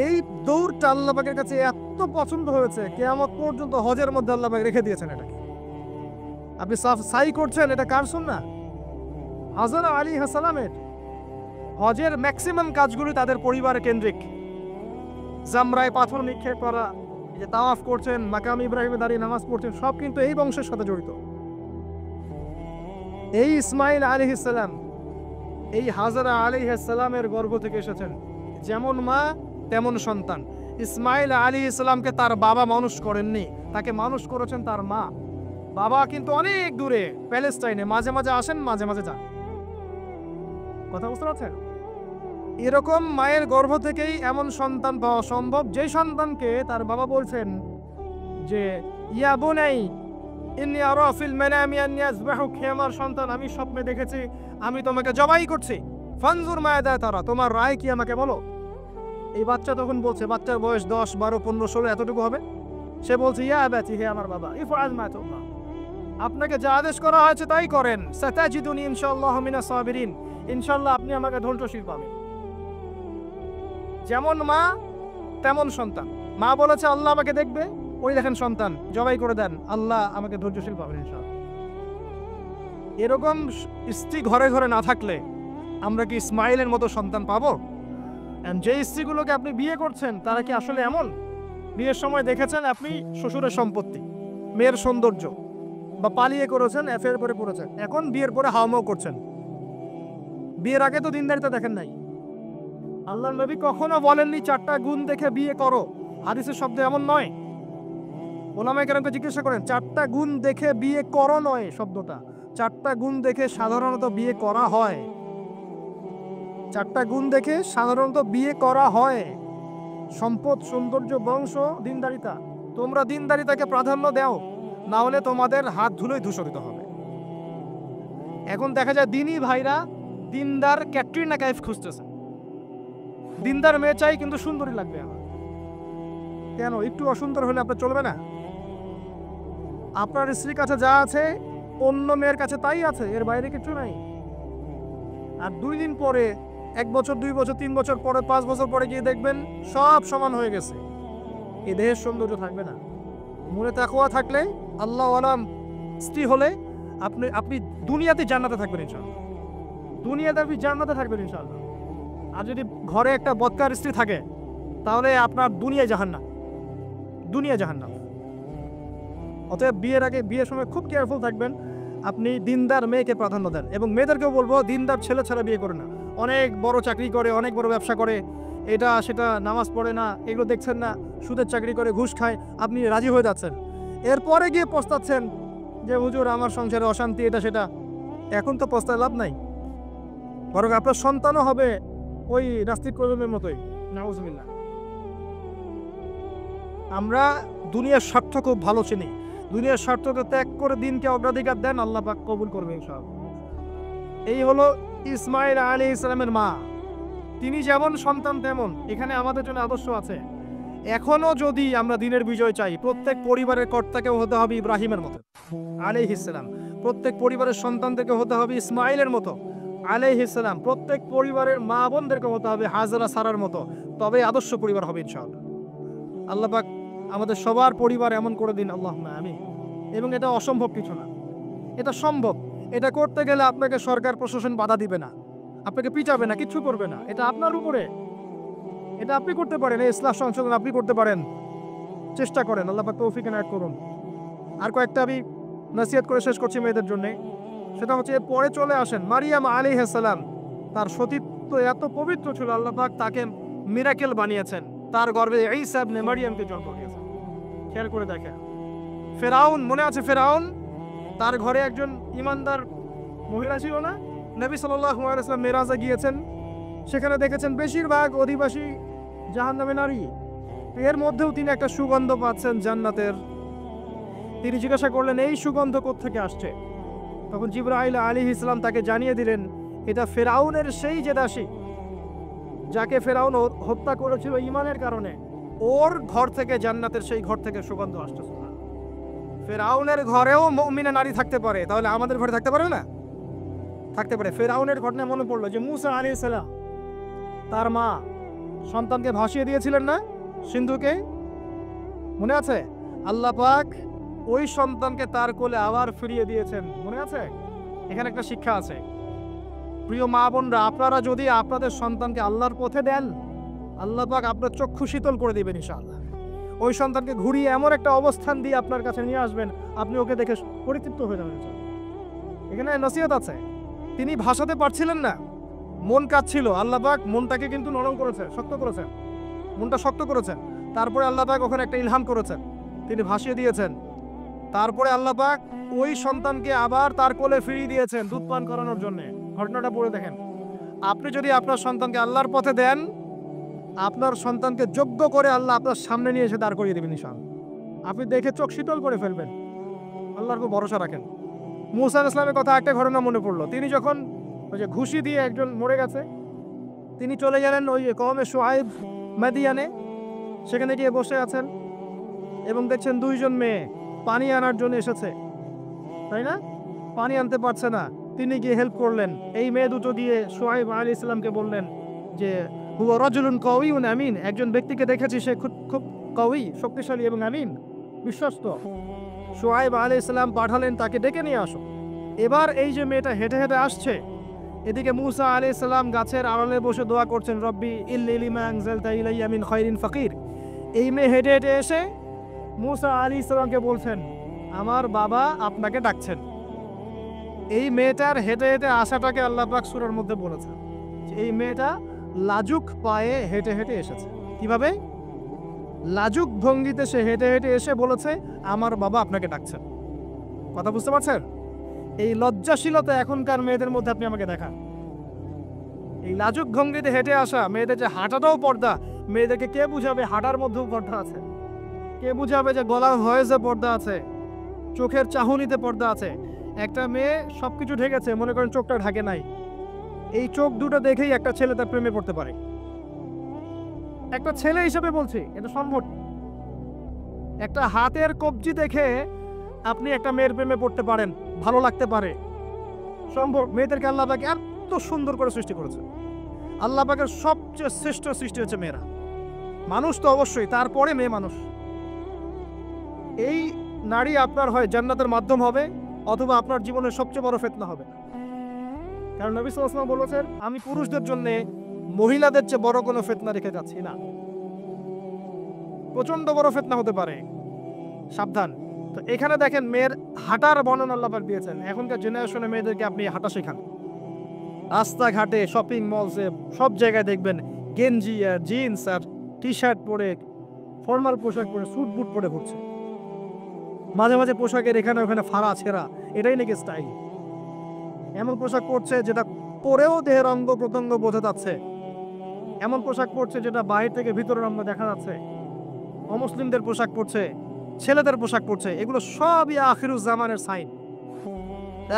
এই দৌড়টা আল্লাহ পাকের কাছে এত পছন্দ হয়েছে, কিয়ামত পর্যন্ত হজের মধ্যে আল্লাহ পাক রেখে দিয়েছেন এটাকে। আপনি সাই করছেন, এটা কার সুন্নাহ? হাজারা আলাইহিস সালামের। হজের ম্যাক্সিমাম কাজগুলি তাদের পরিবার কেন্দ্রিক। জামরায় পাথর নিক্ষেপ করা, এই যে তাওয়াফ করছেন, মাকাম ইব্রাহিমে দাঁড়িয়ে নামাজ পড়ছেন, সব কিন্তু এই বংশের সাথে জড়িত। এই ইসমাঈল আলাইহিস সালাম, এই হাজারা আলাইহিস সালামের গর্ভ থেকে এসেছেন। যেমন মা তেমন সন্তান। ইসমাঈল আলাইহিস সালামকে তার বাবা মানুষ করেননি, তাকে মানুষ করেছেন তার মা। বাবা কিন্তু অনেক দূরে প্যালেস্টাইনে, মাঝে মাঝে আসেন, মাঝে মাঝে যান। কথা বুঝতে পারছেন? এরকম মায়ের গর্ভ থেকেই এমন সন্তান পাওয়া সম্ভব, যে সন্তানকে তার বাবা বলছেন যে ইয়া বুনাই ইন্নী আরা ফিল মানামি আন্নী আযবাহুক, হে আমার সন্তান আমি স্বপ্নে দেখেছি আমি তোমাকে জবাই করছি, ফানজুর মাযা তারা, তোমার রায় কি আমাকে বলো। এই বাচ্চা তখন বলছে, বাচ্চার বয়স 10, 12, 15, 16 এতটুকু হবে। সে বলছে, ইয়া আবাতি, হে আমার বাবা, ইফআল মা তু'মার, আপনাকে যা আদেশ করা হয়েছে তাই করেন। সাতাজিদুনি ইনশাআল্লাহু মিনাস সাবিরিন, ইনশাআল্লাহ আপনি আমাকে ধৈর্যশীল পাবেন। যেমন মা তেমন সন্তান। মা বলেছে আল্লাহ আমাকে দেখবে, ওই দেখেন সন্তান জবাই করে দেন, আল্লাহ আমাকে ধৈর্যশীল পাবেন ইনশাআল্লাহ। এরকম স্ত্রী ঘরে ঘরে না থাকলে আমরা কি ইসমাইলের মতো সন্তান পাবো? যে স্ত্রীগুলোকে আপনি বিয়ে করছেন তারা কি আসলে এমন? বিয়ের সময় দেখেছেন আপনি শ্বশুরের সম্পত্তি, মেয়ের সৌন্দর্য, বা পালিয়ে করেছেন, অ্যাফেয়ার করে করেছেন, এখন বিয়ের পরে হাওমাও করছেন। বিয়ের আগে তো দিনদারিতা দেখেন নাই। আল্লাহর নবী কখনো বলেননি 4টা গুণ দেখে বিয়ে করো, হাদিসের শব্দ এমন নয়। ওলামায়ে কেরামকে জিজ্ঞাসা করেন, 4টা গুণ দেখে বিয়ে করো নয় শব্দটা, 4টা গুণ দেখে সাধারণত বিয়ে করা হয়। 4টা গুণ দেখে সাধারণত বিয়ে করা হয়, সম্পদ, সৌন্দর্য, বংশ, দিনদারিতা। তোমরা দিনদারিতাকে প্রাধান্য দাও, না হলে তোমাদের হাত ধুলোই ধূসরিত হবে। এখন দেখা যায় দিনী ভাইরা দিনদার ক্যাটরিনা কাইফ খুঁজতেছে, দিনদার মেয়ে চাই কিন্তু সুন্দরী লাগবে আমার। কেন? একটু অসুন্দর হলে আপনার চলবে না? আপনার স্ত্রীর কাছে যা আছে অন্য মেয়ের কাছে তাই আছে, এর বাইরে কিছু নাই। আর 2 দিন পরে, 1 বছর, 2 বছর, 3 বছর পরে, 5 বছর পরে গিয়ে দেখবেন সব সমান হয়ে গেছে। এই দেহের সৌন্দর্য থাকবে না। মনে তাকওয়া থাকলে, আল্লাহ আলাম স্ত্রী হলে আপনি দুনিয়াতে জান্নাতে থাকবেন ইনশাআল্লাহ। দুনিয়াতে আপনি জান্নাতে থাকবেন ইনশাআল্লাহ। আর যদি ঘরে একটা বদকার স্ত্রী থাকে তাহলে আপনার দুনিয়া জাহান্নাম, দুনিয়া জাহান্নাম। অতএব বিয়ের আগে, বিয়ের সময় খুব কেয়ারফুল থাকবেন, আপনি দিনদার মেয়েকে প্রাধান্য দেন। এবং মেয়েদেরকেও বলবো দিনদার ছেলে ছাড়া বিয়ে করে না। অনেক বড় চাকরি করে, অনেক বড় ব্যবসা করে, এটা সেটা, নামাজ পড়ে না, এগুলো দেখছেন না, সুদের চাকরি করে, ঘুষ খায়, আপনি রাজি হয়ে যাচ্ছেন, এরপরে গিয়ে পস্তাচ্ছেন যে হুজুর আমার সংসারে অশান্তি, এটা সেটা। এখন তো পস্তায় লাভ নাই, বরং আপনার সন্তানও হবে ওই নাস্তিক কলমের মতোই, নাউজুবিল্লাহ। আমরা দুনিয়ার স্বার্থ খুব ভালো চিনি, দুনিয়ার স্বার্থকে ত্যাগ করে দিনকে অগ্রাধিকার দেন, আল্লাহ পাক কবুল করবে ইনশাআল্লাহ। এই হলো ইসমাইল আলাইহিস সালামের মা। তিনি যেমন সন্তান তেমন এখানে আমাদের জন্য আদর্শ আছে। এখনো যদি আমরা দিনের বিজয় চাই, প্রত্যেক পরিবারের কর্তাকেও হতে হবে ইব্রাহিমের মতো আলাইহিস সালাম, প্রত্যেক পরিবারের সন্তানদেরকে হতে হবে ইসমাইলের মতো আলাইহিস সালাম, প্রত্যেক পরিবারের মা বোনদেরকে হতে হবে হাজরা সারার মতো, তবে আদর্শ পরিবার হবে ইনশাআল্লাহ। আল্লাহ পাক আমাদের সবার পরিবার এমন করে দিন, আল্লাহুম্মা আমিন। এবং এটা অসম্ভব কিছু না, এটা সম্ভব। এটা করতে গেলে আপনাকে সরকার প্রশাসন বাধা দিবে না, আপনাকে পিটাবে না, কিচ্ছু করবে না, এটা আপনার উপরে, এটা আপনি করতে পারেন। এই ইসলাম সংশোধন আপনি করতে পারেন, চেষ্টা করেন, আল্লাহ পাক তৌফিক এনায়েত করুন। আর কয়েকটা আমি নসিহত করে শেষ করছি মেয়েদের জন্য। সেটা হচ্ছে, পরে চলে আসেন মারিয়াম আলাইহিস সালাম, তার সতীত্ব এত পবিত্র ছিল, আল্লাহ পাক তাকে মিরাকেল বানিয়েছেন, তার গর্ভে ঈসা ইবনে মারিয়ামকে জন্ম দিয়েছেন। খেয়াল করে দেখেন, ফেরাউন, মনে আছে ফেরাউন, তার ঘরে একজন ইমানদার মহিলা ছিল না? নবী সাল্লাল্লাহু আলাইহি ওয়াসাল্লাম মেরাজে গিয়েছেন, সেখানে দেখেছেন বেশিরভাগ অধিবাসী জাহান্নামে নারী, এর মধ্যেও তিনি একটা সুগন্ধ পাচ্ছেন জান্নাতের। তিনি জিজ্ঞাসা করলেন এই সুগন্ধ কোত্থেকে আসছে? তখন জিবরাইল আলাইহিস সালাম তাকে জানিয়ে দিলেন, এটা ফেরাউনের সেই যে দাসী যাকে ফেরাউন হত্যা করেছিল ঈমানের কারণে, ওর ঘর থেকে, জান্নাতের সেই ঘর থেকে সুগন্ধ আসতেছে। ফেরাউনের ঘরেও মুমিনা নারী থাকতে পারে, তাহলে আমাদের ঘরে থাকতে পারে না? থাকতে পারে। ফেরাউনের ঘটনা মনে পড়লো যে মুসা আলাইহিস সালাম, তার মা সন্তানকে ভাসিয়ে দিয়েছিলেন না সিন্ধুকে, মনে আছে? আল্লাহ পাক ওই সন্তানকে তার কোলে আবার ফিরিয়ে দিয়েছেন, মনে আছে? এখানে একটা শিক্ষা আছে। প্রিয় মা বোনরা, আপনারা যদি আপনাদের সন্তানকে আল্লাহর পথে দেন, আল্লাহ পাক আপনার চক্ষু শীতল করে দিবেন ইনশাআল্লাহ। ওই সন্তানকে ঘুরিয়ে এমন একটা অবস্থান দিয়ে আপনার কাছে নিয়ে আসবেন, আপনি ওকে দেখে পরিতৃপ্ত হয়ে যাবেন। এখানে নসিহত আছে। তিনি ভাসাতে পারছিলেন না, মন কাঁদছিল, আল্লাহ পাক মনটাকে কিন্তু নরম করেছে, শক্ত করেছেন, মনটা শক্ত করেছেন। তারপরে আল্লাহ পাক ওখানে একটা ইলহাম করেছেন, তিনি ভাসিয়ে দিয়েছেন। তারপরে আল্লাহ পাক ওই সন্তানকে আবার তার কোলে ফিরিয়ে দিয়েছেন দুধ পান করানোর জন্য। ঘটনাটা পড়ে দেখেন। আপনি যদি আপনার সন্তানকে আল্লাহর পথে দেন, আপনার সন্তানকে যোগ্য করে আল্লাহ আপনার সামনে নিয়ে এসে দাঁড় করিয়ে দেবেন ইনশাআল্লাহ। আপনি দেখে চোখ শীতল করে ফেলবেন। আল্লাহর উপর ভরসা রাখেন। মুসা আলাইহিস সালামের কথা একটা ঘটনা মনে পড়লো। তিনি যখন ওই যে ঘুষি দিয়ে একজন মরে গেছে, তিনি চলে গেলেন ওই কওমে শুআইব মাদিয়ানে, সেখানে গিয়ে বসে আছেন এবং দেখছেন দুইজন মেয়ে পানি আনার জন্য এসেছে, তাই না? পানি আনতে পারছে না, তিনি গিয়ে হেল্প করলেন। এই মেয়ে দুটো গিয়ে শুআইব আলাইহিস সালামকে বললেন যে হুয়া রাজুলুন কাওয়িউন আমিন, একজন ব্যক্তিকে দেখেছি সে খুব কাওয়ি, শক্তিশালী এবং আমিন, বিশ্বস্ত। শুআইব আলাইহিস সালাম পাঠালেন তাকে ডেকে নিয়ে আসো। এবার এই যে মেয়েটা হেঁটে হেঁটে আসছে, এদিকে মুসা আলাইহিস সালাম গাছের আড়ালে বসে দোয়া করছেন, রব্বি ইল্লি লিমা আনজালতা ইলাইয়া মিন খায়রিন ফাকির। এই মেয়ে হেঁটে হেঁটে এসে মুসা আলাইহিস সালামকে বলছেন, আমার বাবা আপনাকে ডাকছেন। এই মেয়েটার হেঁটে হেঁটে আসাটাকে আল্লাহ পাক সূরার মধ্যে বলেছেন। এই মেয়েটা লাজুক পায়ে হেঁটে হেঁটে এসেছে। কিভাবে? লাজুক ভঙ্গিতে সে হেঁটে হেঁটে এসে বলেছে, আমার বাবা আপনাকে ডাকছেন। কথা বুঝতে পারছেন? এই লজ্জাশীলতা এখনকার মেয়েদের মধ্যে আপনি আমাকে দেখান। এই লাজুক ভঙ্গিতে হেঁটে আসা মেয়েদের যে হাঁটাটাও পর্দা, মেয়েদেরকে কে বুঝাবে হাঁটার মধ্যেও পর্দা আছে? কে বুঝাবে যে গলার ভয়েসে পর্দা আছে, চোখের চাহনিতে পর্দা আছে? একটা মেয়ে সবকিছু ঢেকেছে, মনে করেন চোখটা ঢাকে নাই, এই চোখ দুটো দেখেই একটা ছেলে তার প্রেমে পড়তে পারে। একটা ছেলে হিসেবে বলছি, এটা সম্ভব। একটা হাতের কবজি দেখে আপনি একটা মেয়ের প্রেমে পড়তে পারেন, ভালো লাগতে পারে, সম্ভব। মেয়েদেরকে আল্লাহ পাক এত সুন্দর করে সৃষ্টি করেছে। আল্লাহ পাকের সবচেয়ে শ্রেষ্ঠ সৃষ্টি হচ্ছে মেয়েরা। মানুষ তো অবশ্যই, তারপরে মেয়ে মানুষ। এই নারী আপনার হয় জান্নাতের মাধ্যম হবে, অথবা আপনার জীবনের সবচেয়ে বড় ফিতনা হবে। কারণ নবী সাল্লাল্লাহু আলাইহি ওয়াসাল্লাম বলেছেন, আমি পুরুষদের জন্য মহিলাদের চেয়ে বড় কোনো ফিতনা রেখে যাচ্ছি না। প্রচন্ড বড় ফিতনা হতে পারে, সাবধান। তো এখানে দেখেন মেয়ের হাঁটার বর্ণনা আল্লাহ পাক দিয়েছেন। এখনকার জেনারেশনে মেয়েদেরকে আপনি হাঁটা শেখান। রাস্তাঘাটে, শপিং মলসে, সব জায়গায় দেখবেন গেঞ্জি আর জিন্স আর টি শার্ট পরে, ফর্মাল পোশাক পরে, স্যুট বুট পরে ঘুরছে। মাঝে মাঝে পোশাকের এখানে ওখানে ফাড়া ছেঁড়া, এটাই নাকি স্টাইল। এমন পোশাক পরছে যেটা পরেও দেহের অঙ্গ প্রত্যঙ্গ বোঝা যাচ্ছে, এমন পোশাক পরছে যেটা বাইরে থেকে ভিতরের অঙ্গ দেখা যাচ্ছে। অমুসলিমদের পোশাক পরছে, ছেলেদের পোশাক পরছে, এগুলো সবই আখিরুজ্জামানের সাইন।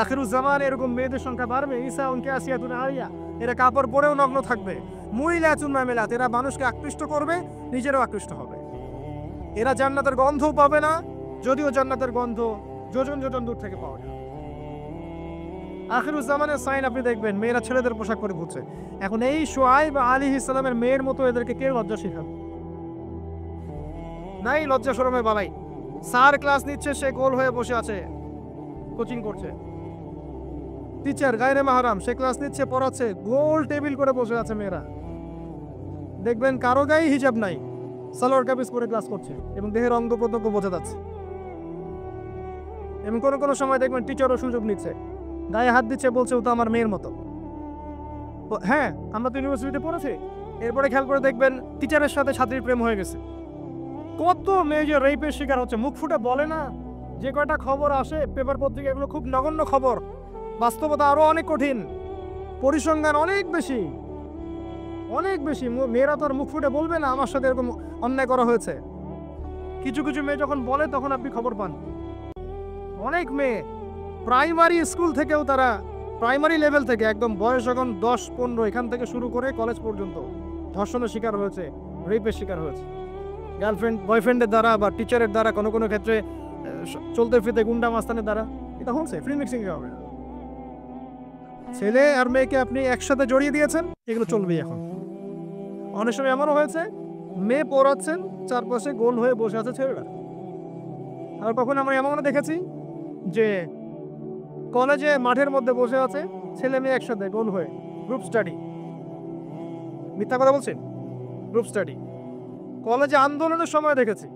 আখিরুজ্জামান এরকম মেয়েদের সংখ্যা বাড়বে। ঈসা উনকে আসিয়াতুন আরিয়া, এরা কাপড় পরেও নগ্ন থাকবে। মুইলাতুন মামিলাত, এরা মানুষকে আকৃষ্ট করবে, নিজেরও আকৃষ্ট হবে। এরা জান্নাতের গন্ধও পাবে না, যদিও জান্নাতের গন্ধ যোজন যোজন দূর থেকে পাওয়া যায়। আখিরুজ্জামানের সাইন আপনি দেখবেন, মেয়েরা ছেলেদের পোশাক পরে ঘুরছে। এখন এই শুআইব আলাইহিস সালামের মেয়ের মতো এদেরকে কে লজ্জা শেখাবে? নাই লজ্জা শরমে বালাই। স্যার ক্লাস নিচ্ছে, সে গোল হয়ে বসে আছে, কোচিং করছে। টিচার গায়রে মাহরাম, সে ক্লাস নিচ্ছে, পড়াচ্ছে, গোল টেবিল করে বসে আছে মেয়েরা। দেখবেন কারো গায়ে হিজাব নাই, সালোয়ার কামিজ পরে ক্লাস করছে এবং দেহের অঙ্গ প্রত্যঙ্গ বোঝা যাচ্ছে। এবং কোনো কোনো সময় দেখবেন টিচারও সুযোগ নিচ্ছে, গায়ে হাত দিচ্ছে, বলছে ও তো আমার মেয়ের মতো। হ্যাঁ, আমরা তো ইউনিভার্সিটিতে পড়েছি। এরপরে খেয়াল করে দেখবেন টিচারের সাথে ছাত্রীর প্রেম হয়ে গেছে। কত মেয়ে যে রেপের শিকার হচ্ছে, মুখ ফুটে বলে না। যে কয়টা খবর আসে পেপার পত্রিকা, এগুলো খুব নগণ্য খবর, বাস্তবতা আরো অনেক কঠিন, পরিসংখ্যান অনেক বেশি, অনেক বেশি। মেয়েরা তো আর মুখ ফুটে বলবে না আমার সাথে এরকম অন্যায় করা হয়েছে। কিছু কিছু মেয়ে যখন বলে তখন আপনি খবর পান। অনেক মেয়ে প্রাইমারি স্কুল থেকেও, তারা প্রাইমারি লেভেল থেকে একদম বয়স যখন 10-15 এখান থেকে শুরু করে কলেজ পর্যন্ত ধর্ষণের শিকার হয়েছে, রেপের শিকার হয়েছে, গার্লফ্রেন্ড বয়ফ্রেন্ডের দ্বারা বা টিচারের দ্বারা, কোনো কোনো ক্ষেত্রে চলতে ফিরতে গুন্ডা মাস্তানের দ্বারা। এটা হচ্ছে ফ্রি মিক্সিং হবে। ছেলে আর মেয়েকে আপনি একসাথে জড়িয়ে দিয়েছেন, এগুলো চলবেই। এখন অনেক সময় এমনও হয়েছে মেয়ে পড়াচ্ছেন, চারপাশে গোল হয়ে বসে আছে ছেলেরা। আর কখন আমরা এমনও দেখেছি যে কলেজে মাঠের মধ্যে বসে আছে ছেলে মেয়ে একসাথে গোল হয়ে, গ্রুপ স্টাডি। মিথ্যা কথা বলছেন? Group study. কলেজে আন্দোলনের সময় দেখেছি,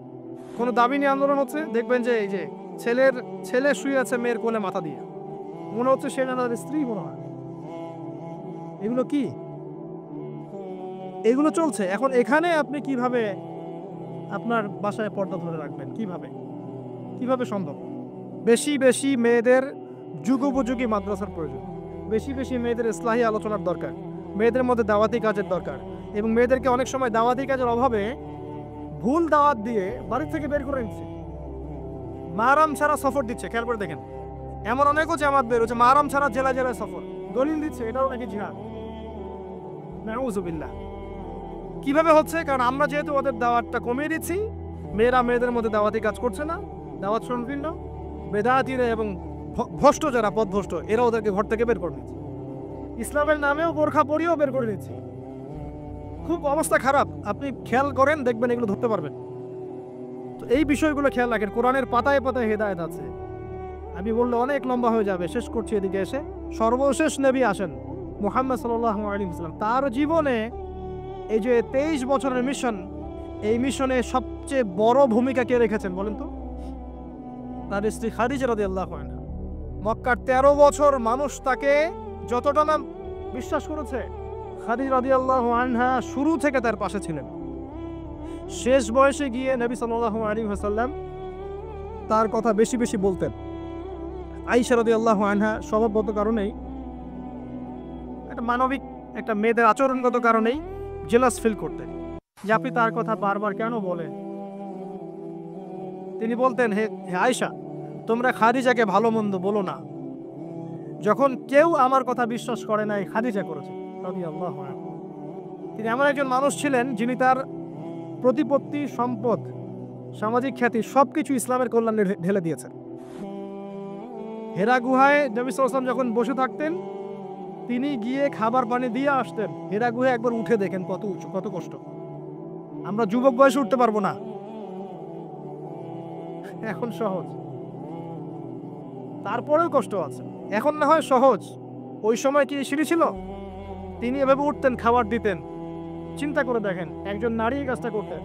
কোনো দাবি নিয়ে আন্দোলন হচ্ছে, দেখবেন যে এই যে ছেলে শুয়ে আছে মেয়ের কোলে মাথা দিয়ে, মনে হচ্ছে সে যেন তাদের স্ত্রী মনে হয়। এগুলো কি? এগুলো চলছে। এখন এখানে আপনি কিভাবে আপনার বাসায় পর্দা ধরে রাখবেন? কিভাবে সম্ভব? বেশি বেশি মেয়েদের যুগোপযোগী মাদ্রাসার প্রয়োজন, বেশি বেশি মেয়েদের ইসলাহি আলোচনার দরকার, মেয়েদের মধ্যে দাওয়াতি কাজের দরকার। এবং মেয়েদেরকে অনেক সময় দাওয়াতি কাজের অভাবে ভুল দাওয়াত দিয়ে বাড়ি থেকে বের করে নিচ্ছে। মাহরাম ছাড়া সফর দিচ্ছে, খেয়াল করে দেখেন। এমন অনেকও জামাত বের হচ্ছে মাহরাম ছাড়া জেলা জেলায় সফর, দলিল দিচ্ছে এটাও নাকি জিহাদ। নাউযুবিল্লাহ। কিভাবে হচ্ছে? কারণ আমরা যেহেতু ওদের দাওয়াতটা কমিয়ে দিচ্ছি, মেয়েরা মেয়েদের মধ্যে দাওয়াতি কাজ করছে না, দাওয়াত সংকীর্ণ, বেদাতিরা এবং ভ্রষ্ট যারা পথভ্রষ্ট এরা ওদেরকে ঘর থেকে বের করে নিচ্ছে, ইসলামের নামেও বোরখা পরিয়েও বের করে নিচ্ছে। খুব অবস্থা খারাপ। আপনি খেয়াল করেন, দেখবেন এগুলো ধরতে পারবেন। তো এই বিষয়গুলো খেয়াল রাখেন। কোরআনের পাতায় পাতায় হেদায়েত আছে। আমি বললে অনেক লম্বা হয়ে যাবে, শেষ করছি এদিকে এসে। সর্বশেষ নবী আসেন মুহাম্মদ সাল্লাল্লাহু আলাইহি ওয়াসাল্লাম। তার জীবনে এই যে 23 বছরের মিশন, এই মিশনে সবচেয়ে বড় ভূমিকা কে রেখেছেন বলেন তো? তার স্ত্রী খাদিজা রাদিয়াল্লাহু আনহা। মক্কার 13 বছর মানুষ তাকে যতটা না বিশ্বাস করেছে, খাদিজা রাদিয়াল্লাহু আনহা শুরু থেকে তার পাশে ছিলেন। শেষ বয়সে গিয়ে নবী সাল্লাল্লাহু আলাইহি ওয়াসাল্লাম তার কথা বেশি বেশি বলতেন। আয়েশা রাদিয়াল্লাহু আনহা স্বভাবগত কারণেই, একটা মানবিক একটা মেয়েদের আচরণগত কারণেই জেলাস ফিল করতেন যে আপনি তার কথা বারবার কেন বলেন। তিনি বলতেন, হে আয়েশা, তোমরা খাদিজাকে ভালো মন্দ বলো না। যখন কেউ আমার কথা বিশ্বাস করে নাই, খাদিজা করেছে রাদিয়াল্লাহু আনহা। তিনি এমন একজন মানুষ ছিলেন যিনি তার প্রতিপত্তি, সম্পদ, সামাজিক খ্যাতি সবকিছু ইসলামের কল্যাণে ঢেলে দিয়েছেন। হেরা গুহায় নবী সাল্লাল্লাহু আলাইহি ওয়াসাল্লাম যখন বসে থাকতেন, তিনি গিয়ে খাবার পানি দিয়ে আসতেন। হেরা গুহায় একবার উঠে দেখেন কত উঁচু, কত কষ্ট। আমরা যুবক বয়সে উঠতে পারবো না, এখন সহজ, তারপরেও কষ্ট আছে। এখন না হয় সহজ, ওই সময় কি সিঁড়ি ছিল? তিনি এভাবে উঠতেন, খাবার দিতেন। চিন্তা করে দেখেন, একজন নারী এই কাজটা করতেন।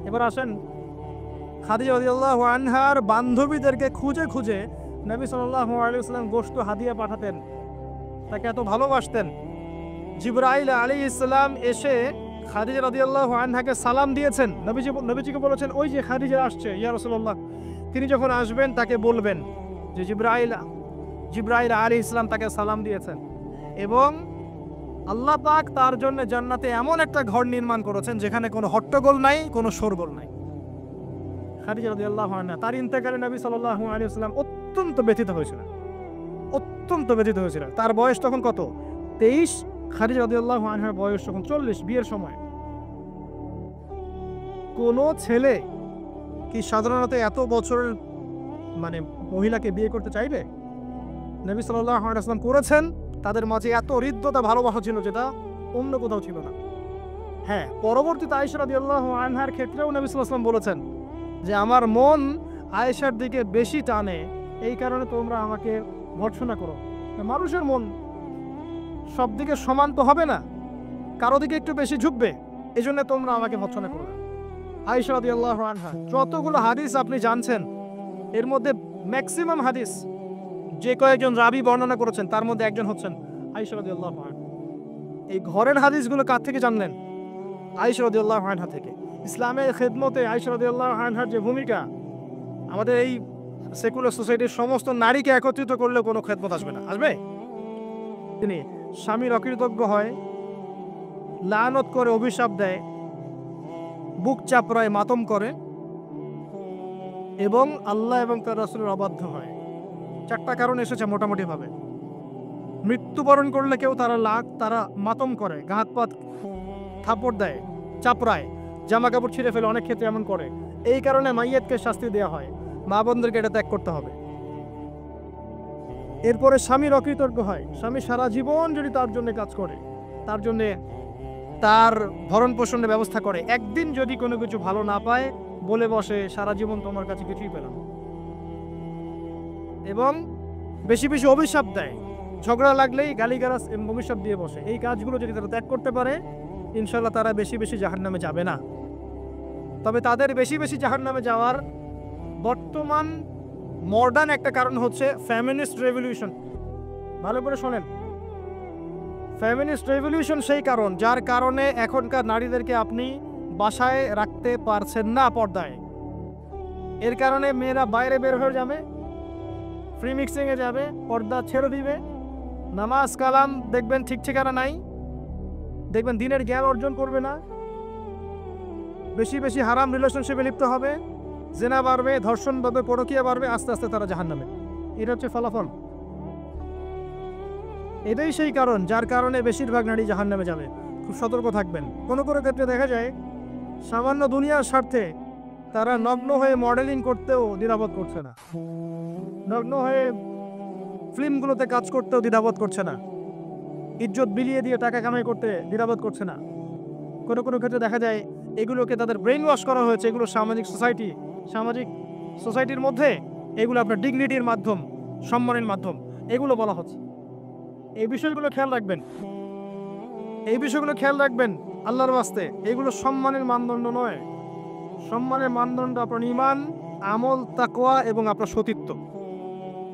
এবার আসেন, খাদিজা রাদিয়াল্লাহু আনহার বান্ধবীদেরকে খুঁজে খুঁজে নবী সাল্লাল্লাহু আলাইহি ওয়াসাল্লাম গোশত হাদিয়া পাঠাতেন, তাকে এত ভালোবাসতেন। জিবরাইল আলাইহিস সালাম এসে খাদিজা রাদিয়াল্লাহু আনহাকে সালাম দিয়েছেন। নবীজিকে বলেছেন, ওই যে খাদিজা আসছে ইয়া রাসূলুল্লাহ, তিনি যখন আসবেন তাকে বলবেন যে জিবরাইল আলাইহিস সালাম তাকে সালাম দিয়েছেন, এবং আল্লাহ পাক তার জন্য জান্নাতে এমন একটা ঘর নির্মাণ করেছেন যেখানে কোনো হট্টগোল নাই, কোনো শোরগোল নাই। খাদিজা রাদিয়াল্লাহু আনহা, তার ইন্তেকালে নবী সাল্লাল্লাহু আলাইহি ওয়াসাল্লাম অত্যন্ত ব্যথিত হয়েছিলেন, অত্যন্ত ব্যথিত হয়েছিলেন। তার বয়স তখন কত? 23। খাদিজা রাদিয়াল্লাহু আনহার বয়স তখন 40, বিয়ের সময়। কোন ছেলে কি সাধারণত এত বছরের মহিলাকে বিয়ে করতে চাইবে? নবী সাল্লাল্লাহু আলাইহি ওয়াসাল্লাম করেছেন। তাদের মাঝে এত হৃদ্যতা, ভালোবাসা ছিল যেটা অন্য কোথাও ছিল না। হ্যাঁ, পরবর্তীতে আয়েশা রাদিয়াল্লাহু আনহার ক্ষেত্রেও নবী সাল্লাল্লাহু আলাইহি ওয়াসাল্লাম বলেছেন যে আমার মন আয়েশার দিকে বেশি টানে, এই কারণে তোমরা আমাকে ভর্ৎসনা করো। মানুষের মন সব দিকে সমান তো হবে না, কারো দিকে একটু বেশি ঝুঁকবে, এই জন্য তোমরা আমাকে ভর্ৎসনা করো। আয়েশা রাদিয়াল্লাহু আনহা, যতগুলো হাদিস আপনি জানছেন এর মধ্যে ম্যাক্সিমাম হাদিস যে কয়েকজন রাবি বর্ণনা করেছেন তার মধ্যে একজন হচ্ছেন আয়েশা রাদিয়াল্লাহু আনহা। এই ঘরের হাদিসগুলো কার থেকে জানলেন? আয়েশা রাদিয়াল্লাহু আনহা থেকে। ইসলামের খেদমতে আয়েশা রাদিয়াল্লাহু আনহার যে ভূমিকা, আমাদের এই সেকুলার সোসাইটির সমস্ত নারীকে একত্রিত করলেও কোনো খেদমত আসবে না। আসবে? তিনি স্বামীর অকৃতজ্ঞ হয়, লানত করে, অভিশাপ দেয়, বুক চাপড়ায়, মাতম করে এবং আল্লাহ এবং তার রাসূলের অবাধ্য হয়। 4টা কারণ এসেছে মোটামুটি ভাবে। মৃত্যুবরণ করলে কেউ তারা মাতম করে, গাহাত পাত থাপড় দেয়, চাপড়ায়, জামা কাপড় ছিঁড়ে ফেলে, অনেক ক্ষেত্রে এমন করে। এই কারণে মাইয়াতকে শাস্তি দেওয়া হয়, মা বোনদেরকে এটা ত্যাগ করতে হবে। এরপরে স্বামীর অকৃতজ্ঞ হয়, স্বামী সারা জীবন যদি তার জন্য কাজ করে, তার জন্য তার ভরণ পোষণের ব্যবস্থা করে, একদিন যদি কোনো কিছু ভালো না পায় বলে বসে সারা জীবন তোমার কাছে কিছুই পেলাম, এবং বেশি বেশি অভিশাপ দেয়, ঝগড়া লাগলেই গালিগালাজ অভিশাপ দিয়ে বসে। এই কাজগুলো যদি তারা ত্যাগ করতে পারে, ইনশাল্লাহ তারা বেশি বেশি জাহান্নামে যাবে না। তবে তাদের বেশি বেশি জাহান্নামে যাওয়ার বর্তমান মডার্ন একটা কারণ হচ্ছে ফেমিনিস্ট রেভলিউশন। ভালো করে শোনেন, ফেমিনিস্ট রেভলিউশন সেই কারণ যার কারণে এখনকার নারীদেরকে আপনি বাসায় রাখতে পারছেন না পর্দায়। এর কারণে মেয়েরা বাইরে বের হয়ে যাবে, ফ্রি মিক্সিংয়ে যাবে, পর্দা ছেড়ে দিবে, নামাজ কালাম দেখবেন ঠিক ঠিকানা নাই, দেখবেন দিনের জ্ঞান অর্জন করবে না, বেশি বেশি হারাম রিলেশনশিপে লিপ্ত হবে, জেনা বাড়বে, ধর্ষণ বাড়বে, পরকীয়া বাড়বে, আস্তে আস্তে তারা জাহান্নামে। এটা হচ্ছে ফলাফল। এটাই সেই কারণ যার কারণে বেশিরভাগ নারী জাহান্নামে যাবে। খুব সতর্ক থাকবেন। কোনো কোনো ক্ষেত্রে দেখা যায় সামান্য দুনিয়ার স্বার্থে তারা নগ্ন হয়ে মডেলিং করতেও দ্বিধাবোধ করছে না, নগ্ন হয়ে ফিল্মগুলোতে কাজ করতেও দ্বিধাবোধ করছে না, ইজ্জত বিলিয়ে দিয়ে টাকা কামাই করতে দ্বিধাবোধ করছে না। কোনো কোনো ক্ষেত্রে দেখা যায় এগুলোকে তাদের ব্রেইন ওয়াশ করা হয়েছে। এগুলো সামাজিক সোসাইটির মধ্যে এগুলো আপনার ডিগনিটির মাধ্যম, সম্মানের মাধ্যম, এগুলো বলা হচ্ছে। এই বিষয়গুলো খেয়াল রাখবেন, এই বিষয়গুলো খেয়াল রাখবেন আল্লাহর ওয়াস্তে। এগুলো সম্মানের মানদণ্ড নয়। সম্মানের মানদণ্ড আপনার ঈমান, আমল, তাকওয়া এবং আপনার সতীত্ব।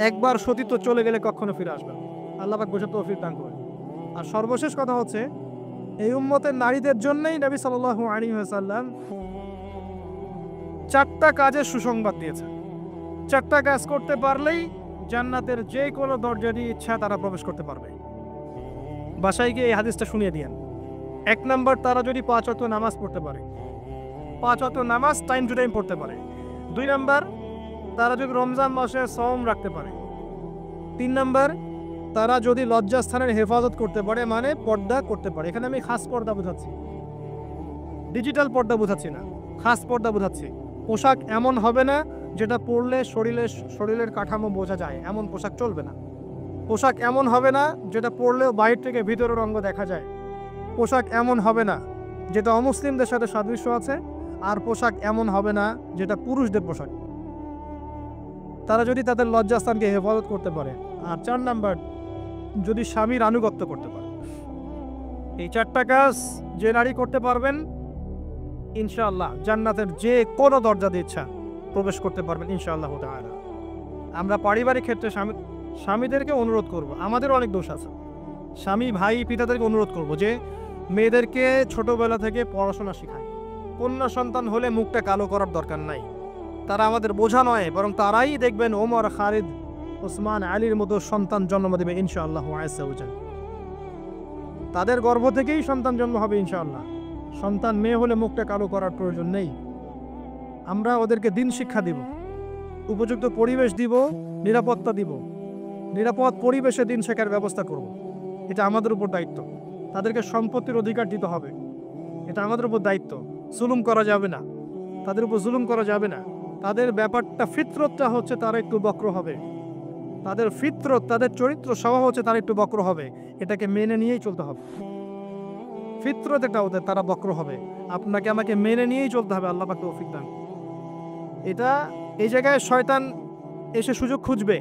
একবার সতীত্ব চলে গেলে কখনো ফিরে আসবে না। আল্লাহ পাক বোঝার তৌফিক দান করেন। আর সর্বশেষ কথা হচ্ছে, এই উম্মতের নারীদের জন্যই নবী সাল্লাল্লাহু আলাইহি ওয়াসাল্লাম 4টা কাজের সুসংবাদ দিয়েছে। 4টা কাজ করতে পারলেই জান্নাতের যে কোনো দরজা দিয়ে ইচ্ছা তারা প্রবেশ করতে পারবে। বাসায় গিয়ে এই হাদিসটা শুনিয়ে দিয়েন। 1 নাম্বার, তারা যদি 5 ওয়াক্ত নামাজ পড়তে পারে, 5 ওয়াক্ত নামাজ টাইম টু টাইম পড়তে পারে। 2 নাম্বার, তারা যদি রমজান মাসে সওম রাখতে পারে। 3 নাম্বার, তারা যদি লজ্জাস্থানের হেফাজত করতে পারে, মানে পর্দা করতে পারে। এখানে আমি খাস পর্দা বোঝাচ্ছি, ডিজিটাল পর্দা বোঝাচ্ছি না, খাস পর্দা বোঝাচ্ছি। পোশাক এমন হবে না যেটা পরলে শরীরের কাঠামো বোঝা যায়, এমন পোশাক চলবে না। পোশাক এমন হবে না যেটা পরলেও বাইরে থেকে ভিতরের অঙ্গ দেখা যায়। পোশাক এমন হবে না যেটা অমুসলিমদের সাথে সাদৃশ্য আছে। আর পোশাক এমন হবে না যেটা পুরুষদের পোশাক। তারা যদি তাদের লজ্জাস্থানকে হেফাজত করতে পারে। আর 4 নাম্বার, যদি স্বামীর আনুগত্য করতে পারে। এই 4টা কাজ যে নারী করতে পারবেন, ইনশাআল্লাহ জান্নাতের যে কোনো দরজা দিয়ে ইচ্ছা প্রবেশ করতে পারবেন ইনশাআল্লাহ তাআলা। আমরা পারিবারিক ক্ষেত্রে স্বামীদেরকে অনুরোধ করব, আমাদের অনেক দোষ আছে। স্বামী, ভাই, পিতাদেরকে অনুরোধ করব যে মেয়েদেরকে ছোটবেলা থেকে পড়াশোনা শেখায়। কন্যা সন্তান হলে মুখটা কালো করার দরকার নাই। তারা আমাদের বোঝা নয়, বরং তারাই দেখবেন ওমর, খালিদ, ওসমান, আলীর মতো সন্তান জন্ম দেবে ইনশাআল্লাহ আযজা ওয়া জাল। তাদের গর্ভ থেকেই সন্তান জন্ম হবে ইনশাআল্লাহ। সন্তান মেয়ে হলে মুখটা কালো করার প্রয়োজন নেই। আমরা ওদেরকে দিন শিক্ষা দিব, উপযুক্ত পরিবেশ দিব, নিরাপত্তা দিব, নিরাপদ পরিবেশে দিন শেখার ব্যবস্থা করব। এটা আমাদের উপর দায়িত্ব। তাদেরকে সম্পত্তির অধিকার দিতে হবে, এটা আমাদের উপর দায়িত্ব। জুলুম করা যাবে না, তাদের উপর জুলুম করা যাবে না। তাদের ব্যাপারটা, ফিতরতটা হচ্ছে তারা একটু বক্র হবে। তাদের ফিতরত, তাদের চরিত্র স্বভাব হচ্ছে তারা একটু বক্র হবে। এটাকে মেনে নিয়েই চলতে হবে। ফিতরত এটা ওদের, তারা বক্র হবে। আপনাকে আমাকে মেনে নিয়েই চলতে হবে। আল্লাহ পাক তৌফিক দান। এটা এই জায়গায় শয়তান এসে সুযোগ খুঁজবে,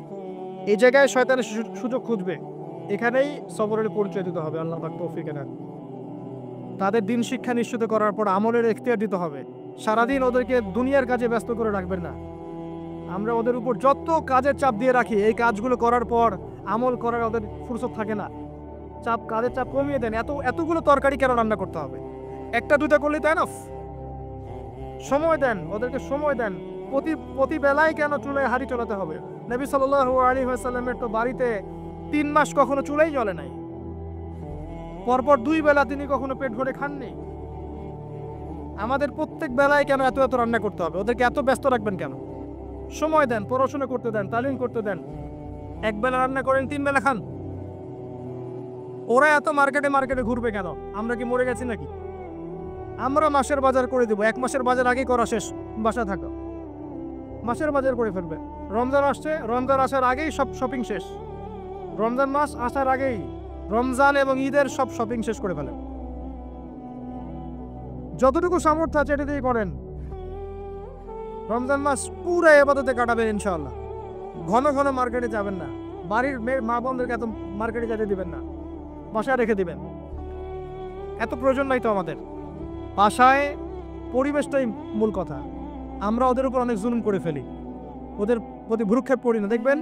এই জায়গায় শয়তান এসে সুযোগ খুঁজবে। এখানেই সবরের পরিচয় দিতে হবে। আল্লাহ পাক তৌফিক দান। তাদের দিন শিক্ষা নিশ্চিত করার পর আমলের এখতিয়ার দিতে হবে। সারাদিন ওদেরকে দুনিয়ার কাজে ব্যস্ত করে রাখবেন না। আমরা ওদের উপর যত কাজের চাপ দিয়ে রাখি, এই কাজগুলো করার পর আমল করার ওদের ফুরসত থাকে না। কাজের চাপ কমিয়ে দেন। এতগুলো তরকারি কেন রান্না করতে হবে? 1টা 2টা করলেই তো এনাফ। সময় দেন, ওদেরকে সময় দেন। প্রতি বেলায় কেন চুলায় হাঁড়ি চলাতে হবে? নবী সাল্লাল্লাহু আলাইহি ওয়াসাল্লামের তো বাড়িতে 3 মাস কখনো চুলাই জ্বলে নাই। পরপর 2 বেলা তিনি কখনো পেট ভরে খাননি। আমাদের প্রত্যেক বেলায় কেন এত রান্না করতে হবে? ওদেরকে এত ব্যস্ত রাখবেন কেন? সময় দেন, পড়াশোনা করতে দেন, তালিম করতে দেন। 1 বেলা রান্না করেন, 3 বেলা খান। ওরা এত মার্কেটে ঘুরবে কেন? আমরা কি মরে গেছি নাকি? আমরা মাসের বাজার করে দেব। 1 মাসের বাজার আগেই করা শেষ, বাসা থাকা। মাসের বাজার করে ফেলবে। রমজান আসছে, রমজান আসার আগেই সব শপিং শেষ। রমজান মাস আসার আগেই রমজান এবং ঈদের সব শপিং শেষ করে ফেলেন। যতটুকু সামর্থ্য আছে এটা দিয়ে করেন। রমজান মাস পুরো ইবাদতে কাটাবেন ইনশাআল্লাহ। ঘন ঘন মার্কেটে যাবেন না। বাড়ির মা বোনদেরকে এত মার্কেটে যেতে দিবেন না, বাসায় রেখে দিবেন। এত প্রয়োজন নাই তো আমাদের। বাসায় পরিবেশটাই মূল কথা। আমরা ওদের উপর অনেক জুলুম করে ফেলি, ওদের প্রতি ভ্রুক্ষেপ করি না। দেখবেন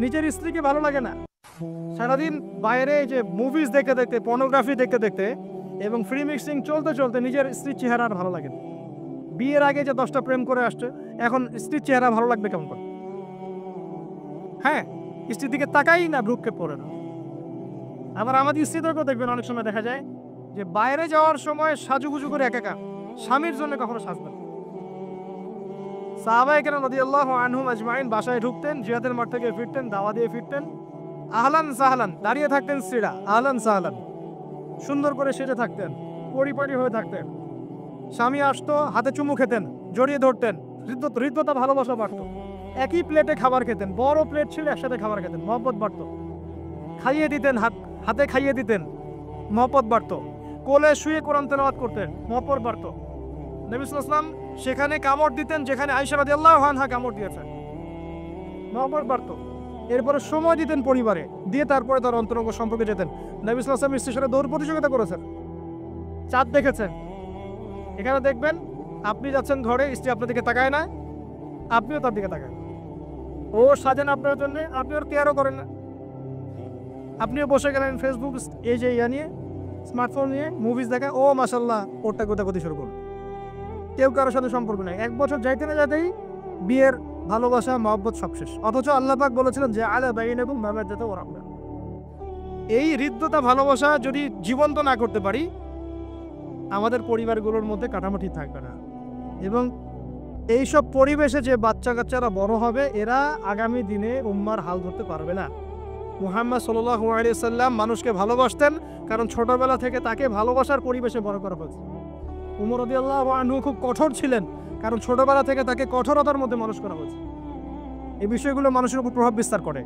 নিজের স্ত্রীকে ভালো লাগে না, সারাদিন বাইরে যে মুভিজ দেখতে দেখতে, পর্নোগ্রাফি দেখতে দেখতে এবং ফ্রি মিক্সিং চলতে চলতে নিজের স্ত্রীর চেহারা আর ভালো লাগে না। বিয়ের আগে যে 10টা প্রেম করে আসছে, এখন স্ত্রীর চেহারা ভালো লাগবে কেমন করে? হ্যাঁ, স্ত্রীর দিকে তাকাই না, ভ্রুক্ষেপ পড়ে না। আবার আমাদের স্ত্রীদেরকেও দেখবেন অনেক সময় দেখা যায় যে বাইরে যাওয়ার সময় সাজুগুজু করে একা, স্বামীর জন্য কখনো সাজবেন। সাহাবায়ে কেরাম রাদিয়াল্লাহু আনহুম আজমাইন বাসায় ঢুকতেন, জিহাদের মাঠ থেকে ফিরতেন, দাওয়া দিয়ে ফিরতেন, আহলান সাহলান দাঁড়িয়ে থাকতেন স্ত্রীরা, আহলান সাহলান সুন্দর করে সেজে থাকতেন, পরিপাটি হয়ে থাকতেন। স্বামী আসতো, হাতে চুমু খেতেন, জড়িয়ে ধরতেন, হৃদ্যতা ভালোবাসা বাড়তো। একই প্লেটে খাবার খেতেন, বড় প্লেট ছিল, একসাথে খাবার খেতেন, মহব্বত বাড়তো। খাইয়ে দিতেন, হাতে খাইয়ে দিতেন, মহব্বত বাড়তো। কোলে শুয়ে কোরআন তেলাওয়াত করতেন, মহব্বত বাড়তো। নবী সাল্লাল্লাহু আলাইহি ওয়াসাল্লাম সেখানে কামড় দিতেন যেখানে আয়েশা রাদিয়াল্লাহু আনহা কামড় দিয়েছেন, মহব্বত বাড়তো। এরপরে সময় দিতেন পরিবারে, দিয়ে তারপরে তার অন্তরঙ্গ সম্পর্কে যেতেন। নবী সাল্লাল্লাহু আলাইহি ওয়াসাল্লাম স্ত্রীর সাথে দৌড় প্রতিযোগিতা করেছেন, চাঁদ দেখেছেন। এখানে দেখবেন আপনি যাচ্ছেন ঘরে, স্ত্রী আপনার দিকে তাকায় না, আপনিও তার দিকে তাকায়। ও সাজেন আপনার জন্য, আপনি ওর কেয়ারও করেন না। আপনিও বসে গেলেন ফেসবুক এই যে নিয়ে, স্মার্টফোন নিয়ে মুভিজ দেখা, ও মাশাল্লাহ ওরটা গোতাগুতি শুরু করুন। কেউ কারোর সাথে সম্পর্ক নেই, 1 বছর যাইতে না যাইতেই বিয়ের ভালোবাসা মহব্বত সব শেষ। অথচ আল্লাহ পাক বলেছিলেন যে আলা বাইনাকুম মাওয়াদাতুন ওয়া রাহমাহ। এই হৃদ্যতা ভালোবাসা যদি জীবন্ত না করতে পারি, আমাদের পরিবারগুলোর মধ্যে কাটামাটি থাকবে না। এবং এইসব পরিবেশে যে বাচ্চা কাচ্চারা বড় হবে, এরা আগামী দিনে উম্মার হাল ধরতে পারবে না। মুহাম্মদ সাল্লাল্লাহু আলাইহি সাল্লাম মানুষকে ভালোবাসতেন, কারণ ছোটবেলা থেকে তাকে ভালোবাসার পরিবেশে বড় করা হয়েছে। উমর রাদিয়াল্লাহু আনহু খুব কঠোর ছিলেন, কারণ ছোটবেলা থেকে তাকে কঠোরতার মধ্যে মানুষ করা হয়েছে। এই বিষয়গুলো মানুষের উপর প্রভাব বিস্তার করে।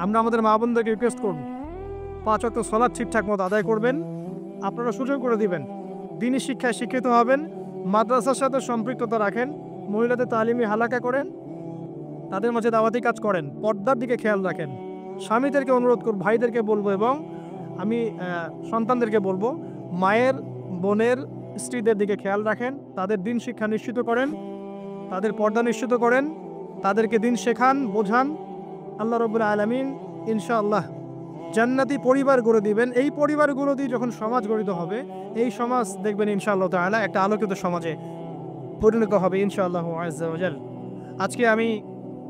আমরা আমাদের মা বোনদেরকে রিকোয়েস্ট করব, 5 ওয়াক্ত সালাত ঠিকঠাক মতো আদায় করবেন। আপনারা সুযোগ করে দিবেন, দ্বীনি শিক্ষায় শিক্ষিত হবেন, মাদ্রাসার সাথে সম্পৃক্ততা রাখেন, মহিলাদের তালিমি হালাকা করেন, তাদের মাঝে দাওয়াতি কাজ করেন, পর্দার দিকে খেয়াল রাখেন। স্বামীদেরকে অনুরোধ করব, ভাইদেরকে বলবো, এবং আমি সন্তানদেরকে বলবো, মায়ের, বোনের, স্ত্রীদের দিকে খেয়াল রাখেন, তাদের দিন শিক্ষা নিশ্চিত করেন, তাদের পর্দা নিশ্চিত করেন, তাদেরকে দিন শেখান, বোঝান। আল্লাহ রাব্বুল আলামিন ইনশাআল্লাহ জান্নাতি পরিবার গড়ে দিবেন। এই পরিবারগুলো দিয়ে যখন সমাজ গঠিত হবে, এই সমাজ দেখবেন ইনশাআল্লাহ তাআলা একটা আলোকিত সমাজে পরিণত হবে ইনশাআল্লাহ আযজা ওয়া জাল। আজকে আমি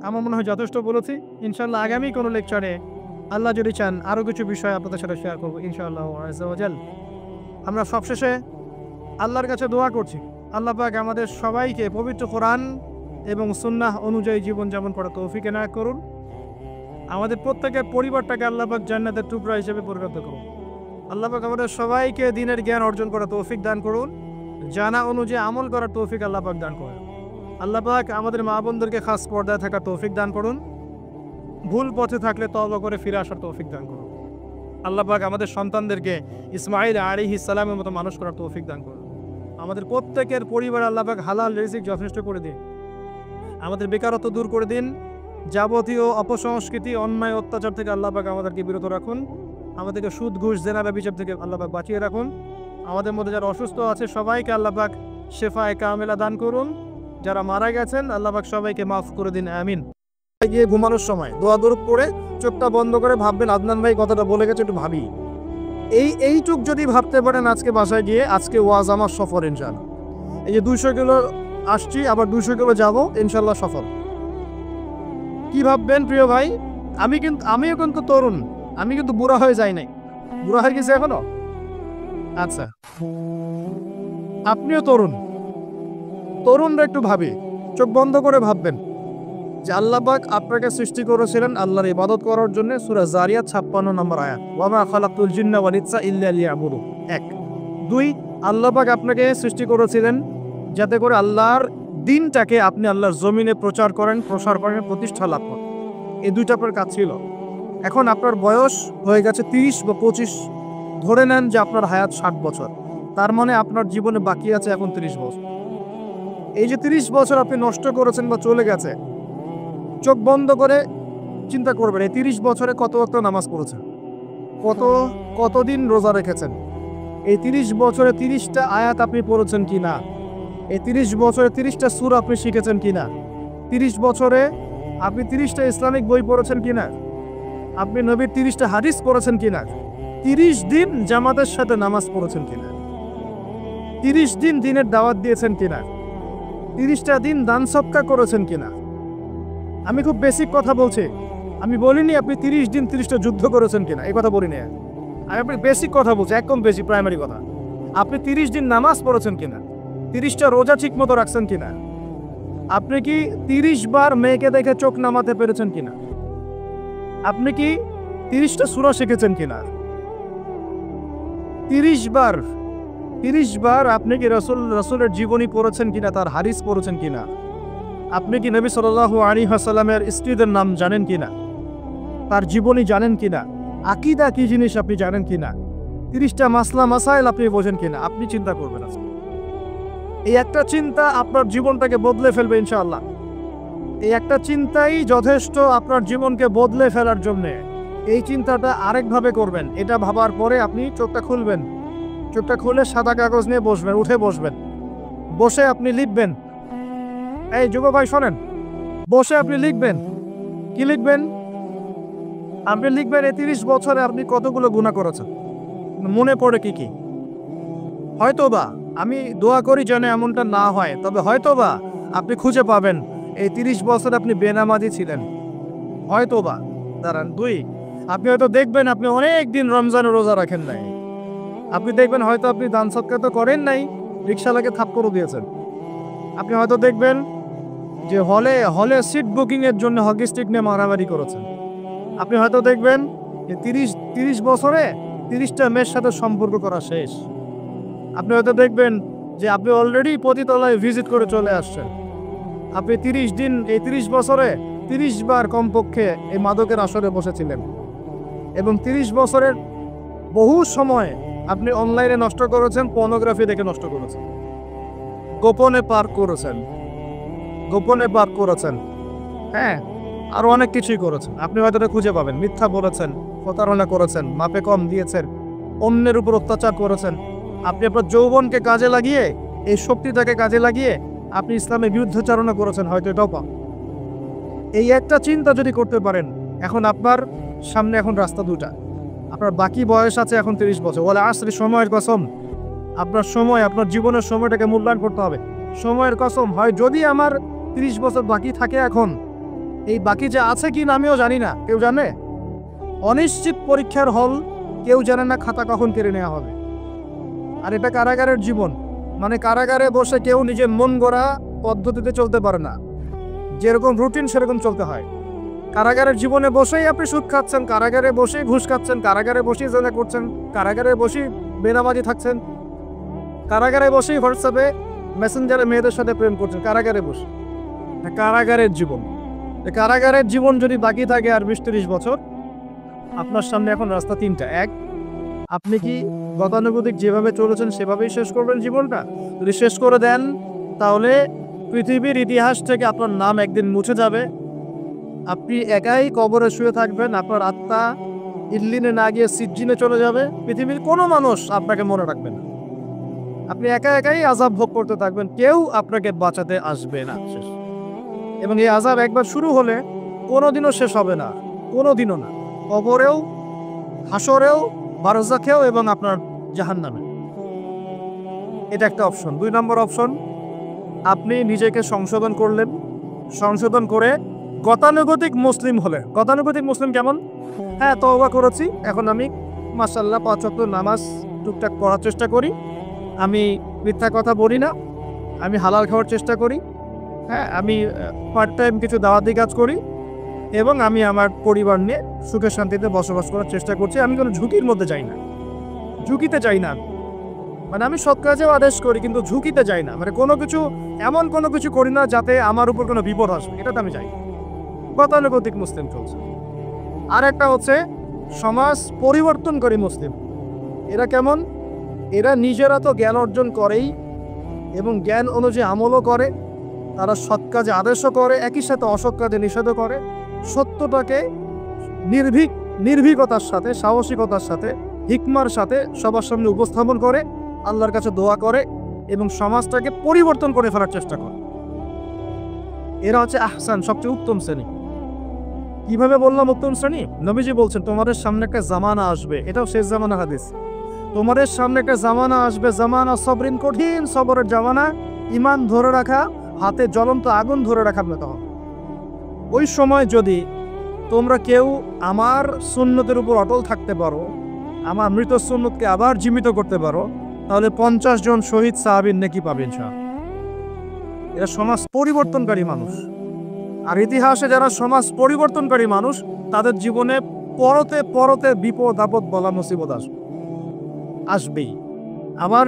আমার মনে হয় যথেষ্ট বলেছি। ইনশাআল্লাহ আগামী কোনো লেকচারে আল্লাহ যদি চান আরও কিছু বিষয় আপনাদের সাথে শেয়ার করবো ইনশাআল্লাহ আযজা ওয়া জাল। আমরা সবশেষে আল্লাহর কাছে দোয়া করছি, আল্লাহ পাক আমাদের সবাইকে পবিত্র কোরআন এবং সুন্নাহ অনুযায়ী জীবনযাপন করার তৌফিক এনায়েত করুন। আমাদের প্রত্যেকের পরিবারটাকে আল্লাহ পাক জান্নাতের টুকরা হিসেবে পরিণত করুন। আল্লাহ পাক আমাদের সবাইকে দ্বীনের জ্ঞান অর্জন করার তৌফিক দান করুন, জানা অনুযায়ী আমল করার তৌফিক আল্লাহ পাক দান করুন। আল্লাহ পাক আমাদের মা বোনদেরকে খাস পর্দায় থাকার তৌফিক দান করুন, ভুল পথে থাকলে তওবা করে ফিরে আসার তৌফিক দান করুন। আল্লাহ পাক আমাদের সন্তানদেরকে ইসমাঈল আলাইহিস সালামের মতো মানুষ করার তৌফিক দান করুন। আমাদের প্রত্যেকের পরিবার আল্লাহ পাক হালাল রিজিক যথেষ্ট করে দিন, আমাদের বেকারত্ব দূর করে দিন, যাবতীয় অপসংস্কৃতি, অন্যায়, অত্যাচার থেকে আল্লাহ পাক আমাদেরকে বিরত রাখুন, আমাদেরকে সুদ, ঘুষ, জেনা, ব্যভিচার থেকে আল্লাহ পাক বাঁচিয়ে রাখুন। আমাদের মধ্যে যারা অসুস্থ আছে সবাইকে আল্লাহ পাক শেফায়ে কামেলা দান করুন, যারা মারা গেছেন আল্লাহ পাক সবাইকে মাফ করে দিন, আমিন। গিয়ে ঘুমানোর সময় দোয়া দরুদ পড়ে চোখটা বন্ধ করে ভাববেন আদনান ভাই কথাটা বলে গেছে, একটু ভাবি। এইটুক যদি ভাবতে পারেন আজকে বাসায় গিয়ে, আজকে ওয়াজ আমার সফর ইনশাআল্লাহ। এই যে 200 কিলো আসছি, আবার 200 কিলো যাবো, ইনশাআল্লাহ সফল। কি ভাববেন প্রিয় ভাই? আমিও কিন্তু তরুণ, আমি কিন্তু বুড়া হয়ে যাই নাই। বুড়া হয়ে গেছে এখনো? আচ্ছা, আপনিও তরুণরা একটু ভাবি, চোখ বন্ধ করে ভাববেন যে আল্লাহ পাক আপনাকে সৃষ্টি করেছিলেন আল্লাহর ইবাদত করার জন্য। সূরা জারিয়াত 56 নম্বর আয়াত, ওয়া মা খালাকতুল জিন্না ওয়াল ইনসা ইল্লা লিয়াবুদুন। 1 2 আল্লাহ পাক আপনাকে সৃষ্টি করেছিলেন যাতে করে আল্লাহর দিনটাকে আপনি আল্লাহর জমিনে প্রচার করেন, প্রসার করেন, প্রতিষ্ঠা লাভ করেন। এই দুইটা আপনার কাজ ছিল। এখন আপনার বয়স হয়ে গেছে 30 বা 25, ধরে নেন যে আপনার হায়াত 60 বছর, তার মানে আপনার জীবনে বাকি আছে এখন 30 বছর। এই যে 30 বছর আপনি নষ্ট করেছেন বা চলে গেছে, চোখ বন্ধ করে চিন্তা করবেন এই 30 বছরে কত ওয়াক্ত নামাজ পড়েছেন, কতদিন রোজা রেখেছেন, এই 30 বছরে 30টা আয়াত আপনি পড়েছেন কি না, এই 30 বছরে 30টা সূরা আপনি শিখেছেন কি না, 30 বছরে আপনি 30টা ইসলামিক বই পড়েছেন কি না, আপনি নবীর 30টা হাদিস পড়েছেন কি না, 30 দিন জামাতের সাথে নামাজ পড়েছেন কি না, 30 দিন দিনের দাওয়াত দিয়েছেন কি না, 30টা দিন দান সদকা করেছেন কি না। আমি খুব বেসিক কথা বলছি, আমি বলিনি আপনি 30 দিন 30টা যুদ্ধ করেছেন কিনা, এই কথা বলিনি। আমি আপনি বেসিক কথা বলছি, একদম বেশি প্রাইমারি কথা। আপনি 30 দিন নামাজ পড়েছেন কিনা, 30টা রোজা ঠিক মতো রাখছেন কিনা, আপনি কি 30 বার মেয়েকে দেখে চোখ নামাতে পেরেছেন কিনা? আপনি কি 30টা সূরা শিখেছেন কিনা? 30 বার আপনি কি রাসূলের জীবনী পড়েছেন কিনা, তার হাদিস পড়েছেন কিনা? আপনি কি নবী সাল্লাল্লাহু আলাইহি ওয়াসাল্লামের স্ত্রীদের নাম জানেন কিনা, তার জীবনী জানেন কিনা, আকীদা কি জিনিস আপনি জানেন কিনা, 30টা মাসলা মাসাইল আপনি বোঝেন কিনা? আপনি চিন্তা করবেন। এই একটা চিন্তা আপনার জীবনটাকে বদলে ফেলবে ইনশাআল্লাহ। এই একটা চিন্তাই যথেষ্ট আপনার জীবনকে বদলে ফেলার জন্য। এই চিন্তাটা আরেকভাবে করবেন। এটা ভাবার পরে আপনি চোখটা খুলবেন, চোখটা খুলে সাদা কাগজ নিয়ে বসবেন, উঠে বসবেন, বসে আপনি লিখবেন। এই যুব ভাই শোনেন, বসে আপনি লিখবেন। কি লিখবেন? আপনি লিখবেন এই 30 বছরে আপনি কতগুলো গুনাহ করেছেন, মনে পড়ে কি কি। হয়তোবা, আমি দোয়া করি যেন এমনটা না হয়, তবে হয়তোবা আপনি খুঁজে পাবেন এই 30 বছর আপনি বেনামাজি ছিলেন। হয়তোবা দাঁড়ান 2, আপনি হয়তো দেখবেন আপনি অনেক দিন রমজানের রোজা রাখেন নাই। আপনি দেখবেন হয়তো আপনি দান সদকা তো করেন নাই, রিকশাওয়ালাকে থাপ্পড় দিয়েছেন। আপনি হয়তো দেখবেন যে হলে সিট বুকিং এর জন্য হকি স্টিক নিয়ে মারামারি করেছেন। আপনি হয়তো দেখবেন যে 30 বছরে 30টা মেয়ের সাথে সম্পর্ক করা শেষ। আপনি হয়তো দেখবেন যে আপনি অলরেডি পতিতলায় ভিজিট করে চলে আসছেন। আপনি 30 দিন, এই 30 বছরে 30 বার কমপক্ষে এই মাদকের আসরে বসেছিলেন, এবং 30 বছরের বহু সময় আপনি অনলাইনে নষ্ট করেছেন, পর্নোগ্রাফি দেখে নষ্ট করেছেন, গোপনে পার করেছেন, হ্যাঁ, আরো অনেক কিছুই করেছেন। আপনি হয়তো এটা খুঁজে পাবেন। মিথ্যা বলেছেন, প্রতারণা করেছেন, মাপে কম দিয়েছেন, অন্যের উপর অত্যাচার করেছেন। আপনি আপনার যৌবনকে কাজে লাগিয়ে, এই শক্তিটাকে কাজে লাগিয়ে আপনি ইসলামের বিরুদ্ধাচারণা করেছেন, হয়তো এটাও পান। এই একটা চিন্তা যদি করতে পারেন, এখন আপনার সামনে এখন রাস্তা দুটা। আপনার বাকি বয়স আছে এখন 30 বছর। বলে আসলে সময়ের কসম, আপনার সময়, আপনার জীবনের সময়টাকে মূল্যায়ন করতে হবে। সময়ের কসম, হয় যদি আমার 30 বছর বাকি থাকে, এখন এই বাকি যে আছে কি না আমিও জানি না, কেউ জানে? অনিশ্চিত পরীক্ষার হল, কেউ জানে না খাতা কখন কেড়ে নেওয়া হবে। আর এটা কারাগারের জীবন, মানে কারাগারে বসে কেউ নিজের মন গড়া পদ্ধতিতে চলতে পারে না, যেরকম রুটিন সেরকম চলতে হয়। কারাগারের জীবনে বসেই আপনি সুদ খাচ্ছেন, কারাগারে বসেই ঘুষ খাচ্ছেন, কারাগারে বসেই জেনা করছেন, কারাগারে বসেই বেনামাজি থাকছেন, কারাগারে বসেই হোয়াটসঅ্যাপে মেসেঞ্জারে মেয়েদের সাথে প্রেম করছেন, কারাগারে বসে। কারাগারের জীবন, কারাগারের জীবন যদি বাকি থাকে আর 20-30 বছর, আপনার সামনে এখন রাস্তা 3টা। 1, আপনি কি গতানুগতিক যেভাবে চলেছেন সেভাবেই শেষ করবেন জীবনটা? যদি শেষ করে দেন, তাহলে পৃথিবীর ইতিহাস থেকে আপনার নাম একদিন মুছে যাবে। আপনি একাই কবরে শুয়ে থাকবেন, আপনার আত্মা ইল্লিনে না গিয়ে সিজ্জিনে চলে যাবে। পৃথিবীর কোনো মানুষ আপনাকে মনে রাখবে না। আপনি একাই আযাব ভোগ করতে থাকবেন, কেউ আপনাকে বাঁচাতে আসবে না। শেষ। এবং এই আযাব একবার শুরু হলে কোনোদিনও শেষ হবে না, কোনোদিনও না। কবরেও, হাসরেও, বারজাখেও, এবং আপনার জাহান্নামে। এটা একটা অপশন। 2 নম্বর অপশন, আপনি নিজেকে সংশোধন করলেন, সংশোধন করে গতানুগতিক মুসলিম হলে। গতানুগতিক মুসলিম কেমন? হ্যাঁ, তওবা করেছি, এখন আমি মাশাআল্লাহ 5 ওয়াক্ত নামাজ টুকটাক পড়ার চেষ্টা করি, আমি মিথ্যা কথা বলি না, আমি হালাল খাওয়ার চেষ্টা করি, হ্যাঁ, আমি পার্ট টাইম কিছু দাওয়াতি কাজ করি, এবং আমি আমার পরিবার নিয়ে সুখে শান্তিতে বসবাস করার চেষ্টা করছি। আমি কোনো ঝুঁকির মধ্যে যাই না, ঝুঁকিতে যাই না। মানে আমি সৎ কাজেও আদেশ করি, কিন্তু ঝুঁকিতে যাই না। মানে কোনো কিছু, এমন কোনো কিছু করি না যাতে আমার উপর কোনো বিপদ আসবে, এটাতে আমি যাই। গতানুগতিক মুসলিম চলছে। আর একটা হচ্ছে সমাজ পরিবর্তনকারী মুসলিম। এরা কেমন? এরা নিজেরা তো জ্ঞান অর্জন করেই, এবং জ্ঞান অনুযায়ী আমলও করে, তারা সৎ কাজে আদেশও করে, একই সাথে অসৎ কাজে নিষেধও করে। সত্যটাকে নির্ভীকতার সাথে, সাহসিকতার সাথে, হিকমার সাথে সবার সামনে উপস্থাপন করে, আল্লাহর কাছে দোয়া করে, এবং সমাজটাকে পরিবর্তন করে ফেলার চেষ্টা করে। এরা হচ্ছে আহসান, সবচেয়ে উত্তম শ্রেণী। কিভাবে বললাম উত্তম শ্রেণী? নবীজি বলছেন তোমাদের সামনে একটা জামানা আসবে, এটাও শেষ জামানা হাদিস। তোমাদের সামনে একটা জামানা আসবে, জামানা সবরিন, কঠিন সবরের জামানা। ঈমান ধরে রাখা, হাতে জ্বলন্ত আগুন ধরে রাখার মতো হবে। ওই সময় যদি তোমরা কেউ আমার সুন্নতের উপর অটল থাকতে পারো, আমার মৃত সুন্নতকে আবার জীবিত করতে পারো, তাহলে 50 জন শহীদ সাহাবীর নেকি পাবে ইনশাআল্লাহ। এরা সমাজ পরিবর্তনকারী মানুষ। আর ইতিহাসে যারা সমাজ পরিবর্তনকারী মানুষ তাদের জীবনে পরতে পরতে বিপদ আপদ বলা মুসিবত আসবেই। আমার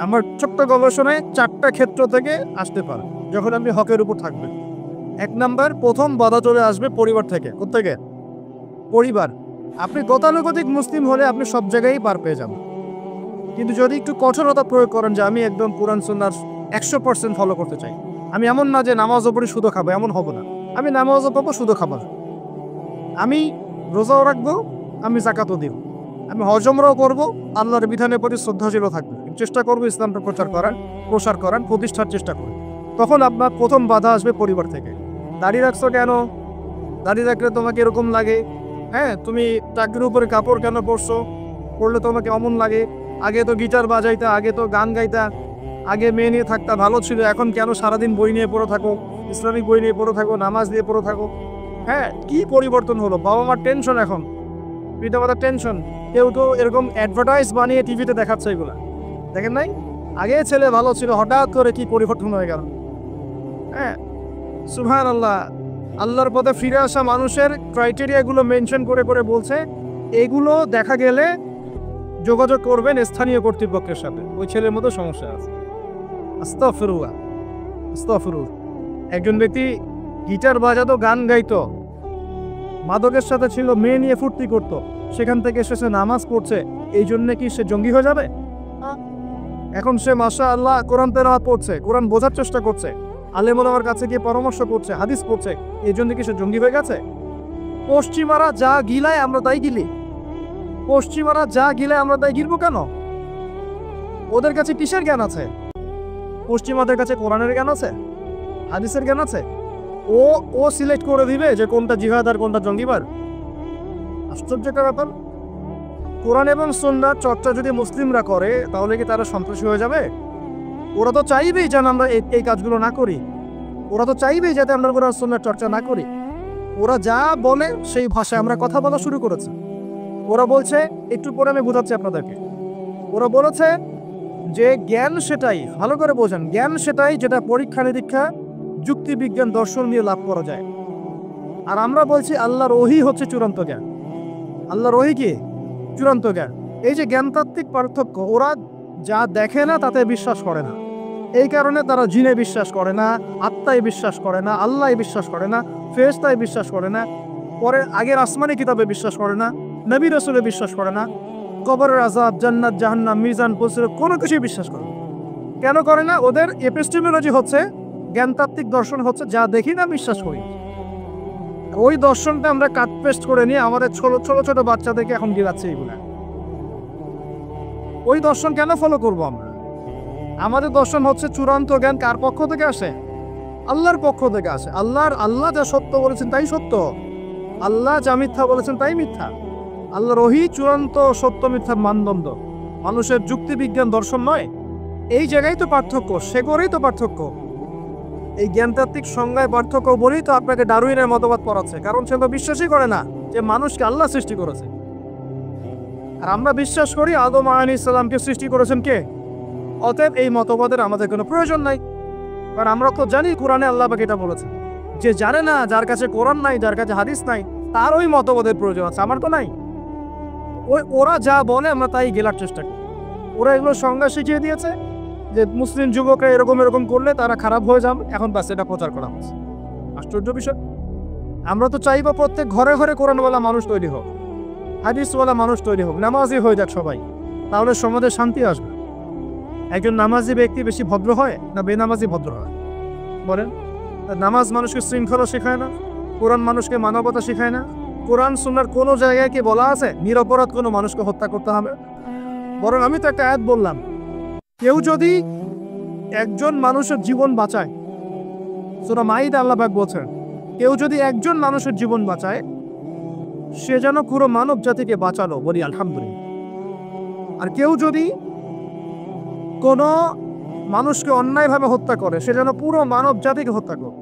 আমার ছোট্ট গবেষণায় 4টা ক্ষেত্র থেকে আসতে পারে যখন আপনি হকের উপর থাকবেন। 1 নাম্বার, প্রথম বাধা চলে আসবে পরিবার থেকে। কোত্থেকে? পরিবার। আপনি গতানুগতিক মুসলিম হলে আপনি সব জায়গায় পার পেয়ে যাবেন, কিন্তু যদি একটু কঠোরতা প্রয়োগ করেন যে আমি একদম কোরআন সুন্নাহর 100% ফলো করতে চাই, আমি এমন না যে নামাজও পড়ি শুধু খাবো, এমন হবো না। আমি নামাজও পাবো, শুধু খাবো না। আমি রোজাও রাখবো, আমি যাকাতও দিব, আমি হজ উমরাও করবো, আল্লাহর বিধানের প্রতি শ্রদ্ধাশীলও থাকবো, চেষ্টা করবো ইসলামটা প্রসার করার প্রতিষ্ঠার চেষ্টা করবো। তখন আপনার প্রথম বাধা আসবে পরিবার থেকে। দাঁড়িয়ে রাখছো কেন? দাঁড়িয়ে রাখলে তোমাকে এরকম লাগে। হ্যাঁ, তুমি চাকরির উপরে কাপড় কেন পরছো? পরলে তোমাকে অমন লাগে। আগে তো গিটার বাজাইতা, আগে তো গান গাইতা, আগে মেয়ে নিয়ে থাকতা, ভালো ছিল। এখন কেন সারাদিন বই নিয়ে পড়ে থাকো, ইসলামিক বই নিয়ে পড়ে থাকো, নামাজ দিয়ে পড়ে থাকো? হ্যাঁ, কি পরিবর্তন হলো! বাবা মার টেনশন, এখন পিতামাতার টেনশন। কেউ তো এরকম অ্যাডভার্টাইজ বানিয়ে টিভিতে দেখাচ্ছে, এগুলা দেখেন নাই? আগে ছেলে ভালো ছিল, হঠাৎ করে কি পরিবর্তন হয়ে গেল। হ্যাঁ, সুবহানাল্লাহ। আল্লাহর পথে ফিরে আসা মানুষের ক্রাইটেরিয়াগুলো মেনশন করে করে বলছে, এগুলো দেখা গেলে যোগাযোগ করবেন স্থানীয় কর্তৃপক্ষের সাথে, ওই ছেলের মতো সমস্যা আছে। আস্তাগফিরুল্লাহ, আস্তাগফিরুল্লাহ। একজন ব্যক্তি গিটার বাজাতো, গান গাইতো, মাদকের সাথে ছিল, মেয়ে নিয়ে ফুর্তি করতো, সেখান থেকে এসেছে নামাজ পড়ছে, এই জন্য কি সে জঙ্গি হয়ে যাবে? এখন সে মাশাআল্লাহ কোরআন তেলাওয়াত পড়ছে, কোরআন বোঝার চেষ্টা করছে, আলেম ওলামার কাছে গিয়ে পরামর্শ করছে, হাদিস পড়ছে, এই জন্য কি সে জঙ্গি হয়ে গেছে? পশ্চিমারা যা গিলায় আমরা তাই গিলি। পশ্চিমারা যা গিলায় আমরা তাই গিলবো কেন? ওদের কাছে কিসের জ্ঞান আছে? পশ্চিমাদের কাছে কোরআনের জ্ঞান আছে, হাদিসের জ্ঞান আছে। ও সিলেক্ট করে দিবে যে কোনটা জিহাদ আর কোনটা জঙ্গিবাদ? আশ্চর্যকর ব্যাপার। কোরআন এবং সুন্নাহর চর্চা যদি মুসলিমরা করে তাহলে কি তারা সন্ত্রাসী হয়ে যাবে? ওরা তো চাইবেই যেন আমরা এই কাজগুলো না করি। ওরা তো চাইবেই যাতে আমরা কোরআন সুন্নাহর চর্চা না করি। ওরা যা বলে সেই ভাষায় আমরা কথা বলা শুরু করেছি। ওরা বলছে, একটু পরে আমি বোঝাচ্ছি আপনাদেরকে, ওরা বলেছে যে জ্ঞান সেটাই, ভালো করে বোঝেন, জ্ঞান সেটাই যেটা পরীক্ষা নিরীক্ষা, যুক্তি, বিজ্ঞান, দর্শন নিয়ে লাভ করা যায়। আর আমরা বলছি আল্লাহর ওহী হচ্ছে চূড়ান্ত জ্ঞান। আল্লাহর ওহী কি? চূড়ান্ত জ্ঞান। এই যে জ্ঞানতাত্ত্বিক পার্থক্য, ওরা যা দেখে না তাতে বিশ্বাস করে না, এই কারণে তারা জিনে বিশ্বাস করে না, আত্মায় বিশ্বাস করে না, আল্লাহ বিশ্বাস করে না, ফেরেশতায় বিশ্বাস করে না, পরে আগের আসমানি কিতাবে বিশ্বাস করে না, নবী রাসূলে বিশ্বাস করে না, কবরের আযাব, জান্নাত, জাহান্নাম, মিজান, পুরস্কার কোনো কিছুই বিশ্বাস করে না। কেন করে না? ওদের এপিস্টেমোলজি হচ্ছে, জ্ঞানতাত্ত্বিক দর্শন হচ্ছে যা দেখি না বিশ্বাস করি। ওই দর্শনটা আমরা কাট পেস্ট করে নিয়ে আমাদের ছোট ছোট বাচ্চাদেরকে এখন গিলাচ্ছে এইগুলা। ওই দর্শন কেন ফলো করব আমরা? আমাদের দর্শন হচ্ছে চূড়ান্ত জ্ঞান কার পক্ষ থেকে আসে? আল্লাহর পক্ষ থেকে আসে। আল্লাহ যা সত্য বলেছেন তাই সত্য, আল্লাহ যা মিথ্যা বলেছেন তাই মিথ্যা। আল্লাহর ওহী চূড়ান্ত সত্য মিথ্যার মানদণ্ড, মানুষের যুক্তি, বিজ্ঞান, দর্শন নয়। এই জায়গায় তো পার্থক্য, সে করেই তো পার্থক্য। এই জ্ঞানতাত্ত্বিক সংজ্ঞায় পার্থক্য বলেই তো আপনাকে ডারউইনের মতবাদ পড়াচ্ছে, কারণ সে তো বিশ্বাসই করে না যে মানুষকে আল্লাহ সৃষ্টি করেছে। আর আমরা বিশ্বাস করি আদম আলাইহিস সালামকে সৃষ্টি করেছেন কে? অতএব এই মতবাদের আমাদের কোনো প্রয়োজন নাই, কারণ আমরা তো জানি কোরআনে আল্লাহ পাক এটা বলেছে। যে জানে না, যার কাছে কোরআন নাই, যার কাছে হাদিস নাই, তার ওই মতবাদের প্রয়োজন আছে, আমার তো নাই। ওরা যা বলে আমরা তাই গেলার চেষ্টা করি। ওরা এগুলো সংজ্ঞা শিখিয়ে দিয়েছে যে মুসলিম যুবকরা এরকম করলে তারা খারাপ হয়ে যাবে, এখন বাস এটা প্রচার করা হচ্ছে। আশ্চর্য বিষয়। আমরা তো চাইবো প্রত্যেক ঘরে ঘরে কোরআনওয়ালা মানুষ তৈরি হোক, হাদিসওয়ালা মানুষ তৈরি হোক, নামাজি হয়ে যাক সবাই, তাহলে সমাজে শান্তি আসবে। একজন নামাজি ব্যক্তি বেশি ভদ্র হয় না বেনামাজি ভদ্র হয়? বলেন। নামাজ মানুষকে শৃঙ্খলা শেখায় না, কোরআন মানুষকে মানবতা শেখায় না। কোরআন সুন্নাহর কোনো জায়গায় কি বলা আছে নিরপরাধ কোনো মানুষকে হত্যা করতে হবে? বরং আমি তো একটা আয়াত বললাম, কেউ যদি একজন মানুষের জীবন বাঁচায়, সূরা মাইদা আল্লাহ পাক বলছেন, কেউ যদি একজন মানুষের জীবন বাঁচায়, সে যেন পুরো মানব জাতিকে বাঁচালো, বলি আলহামদুলিল্লাহ। আর কেউ যদি কোনো মানুষকে অন্যায়ভাবে হত্যা করে, সে যেন পুরো মানব জাতিকে হত্যা করে।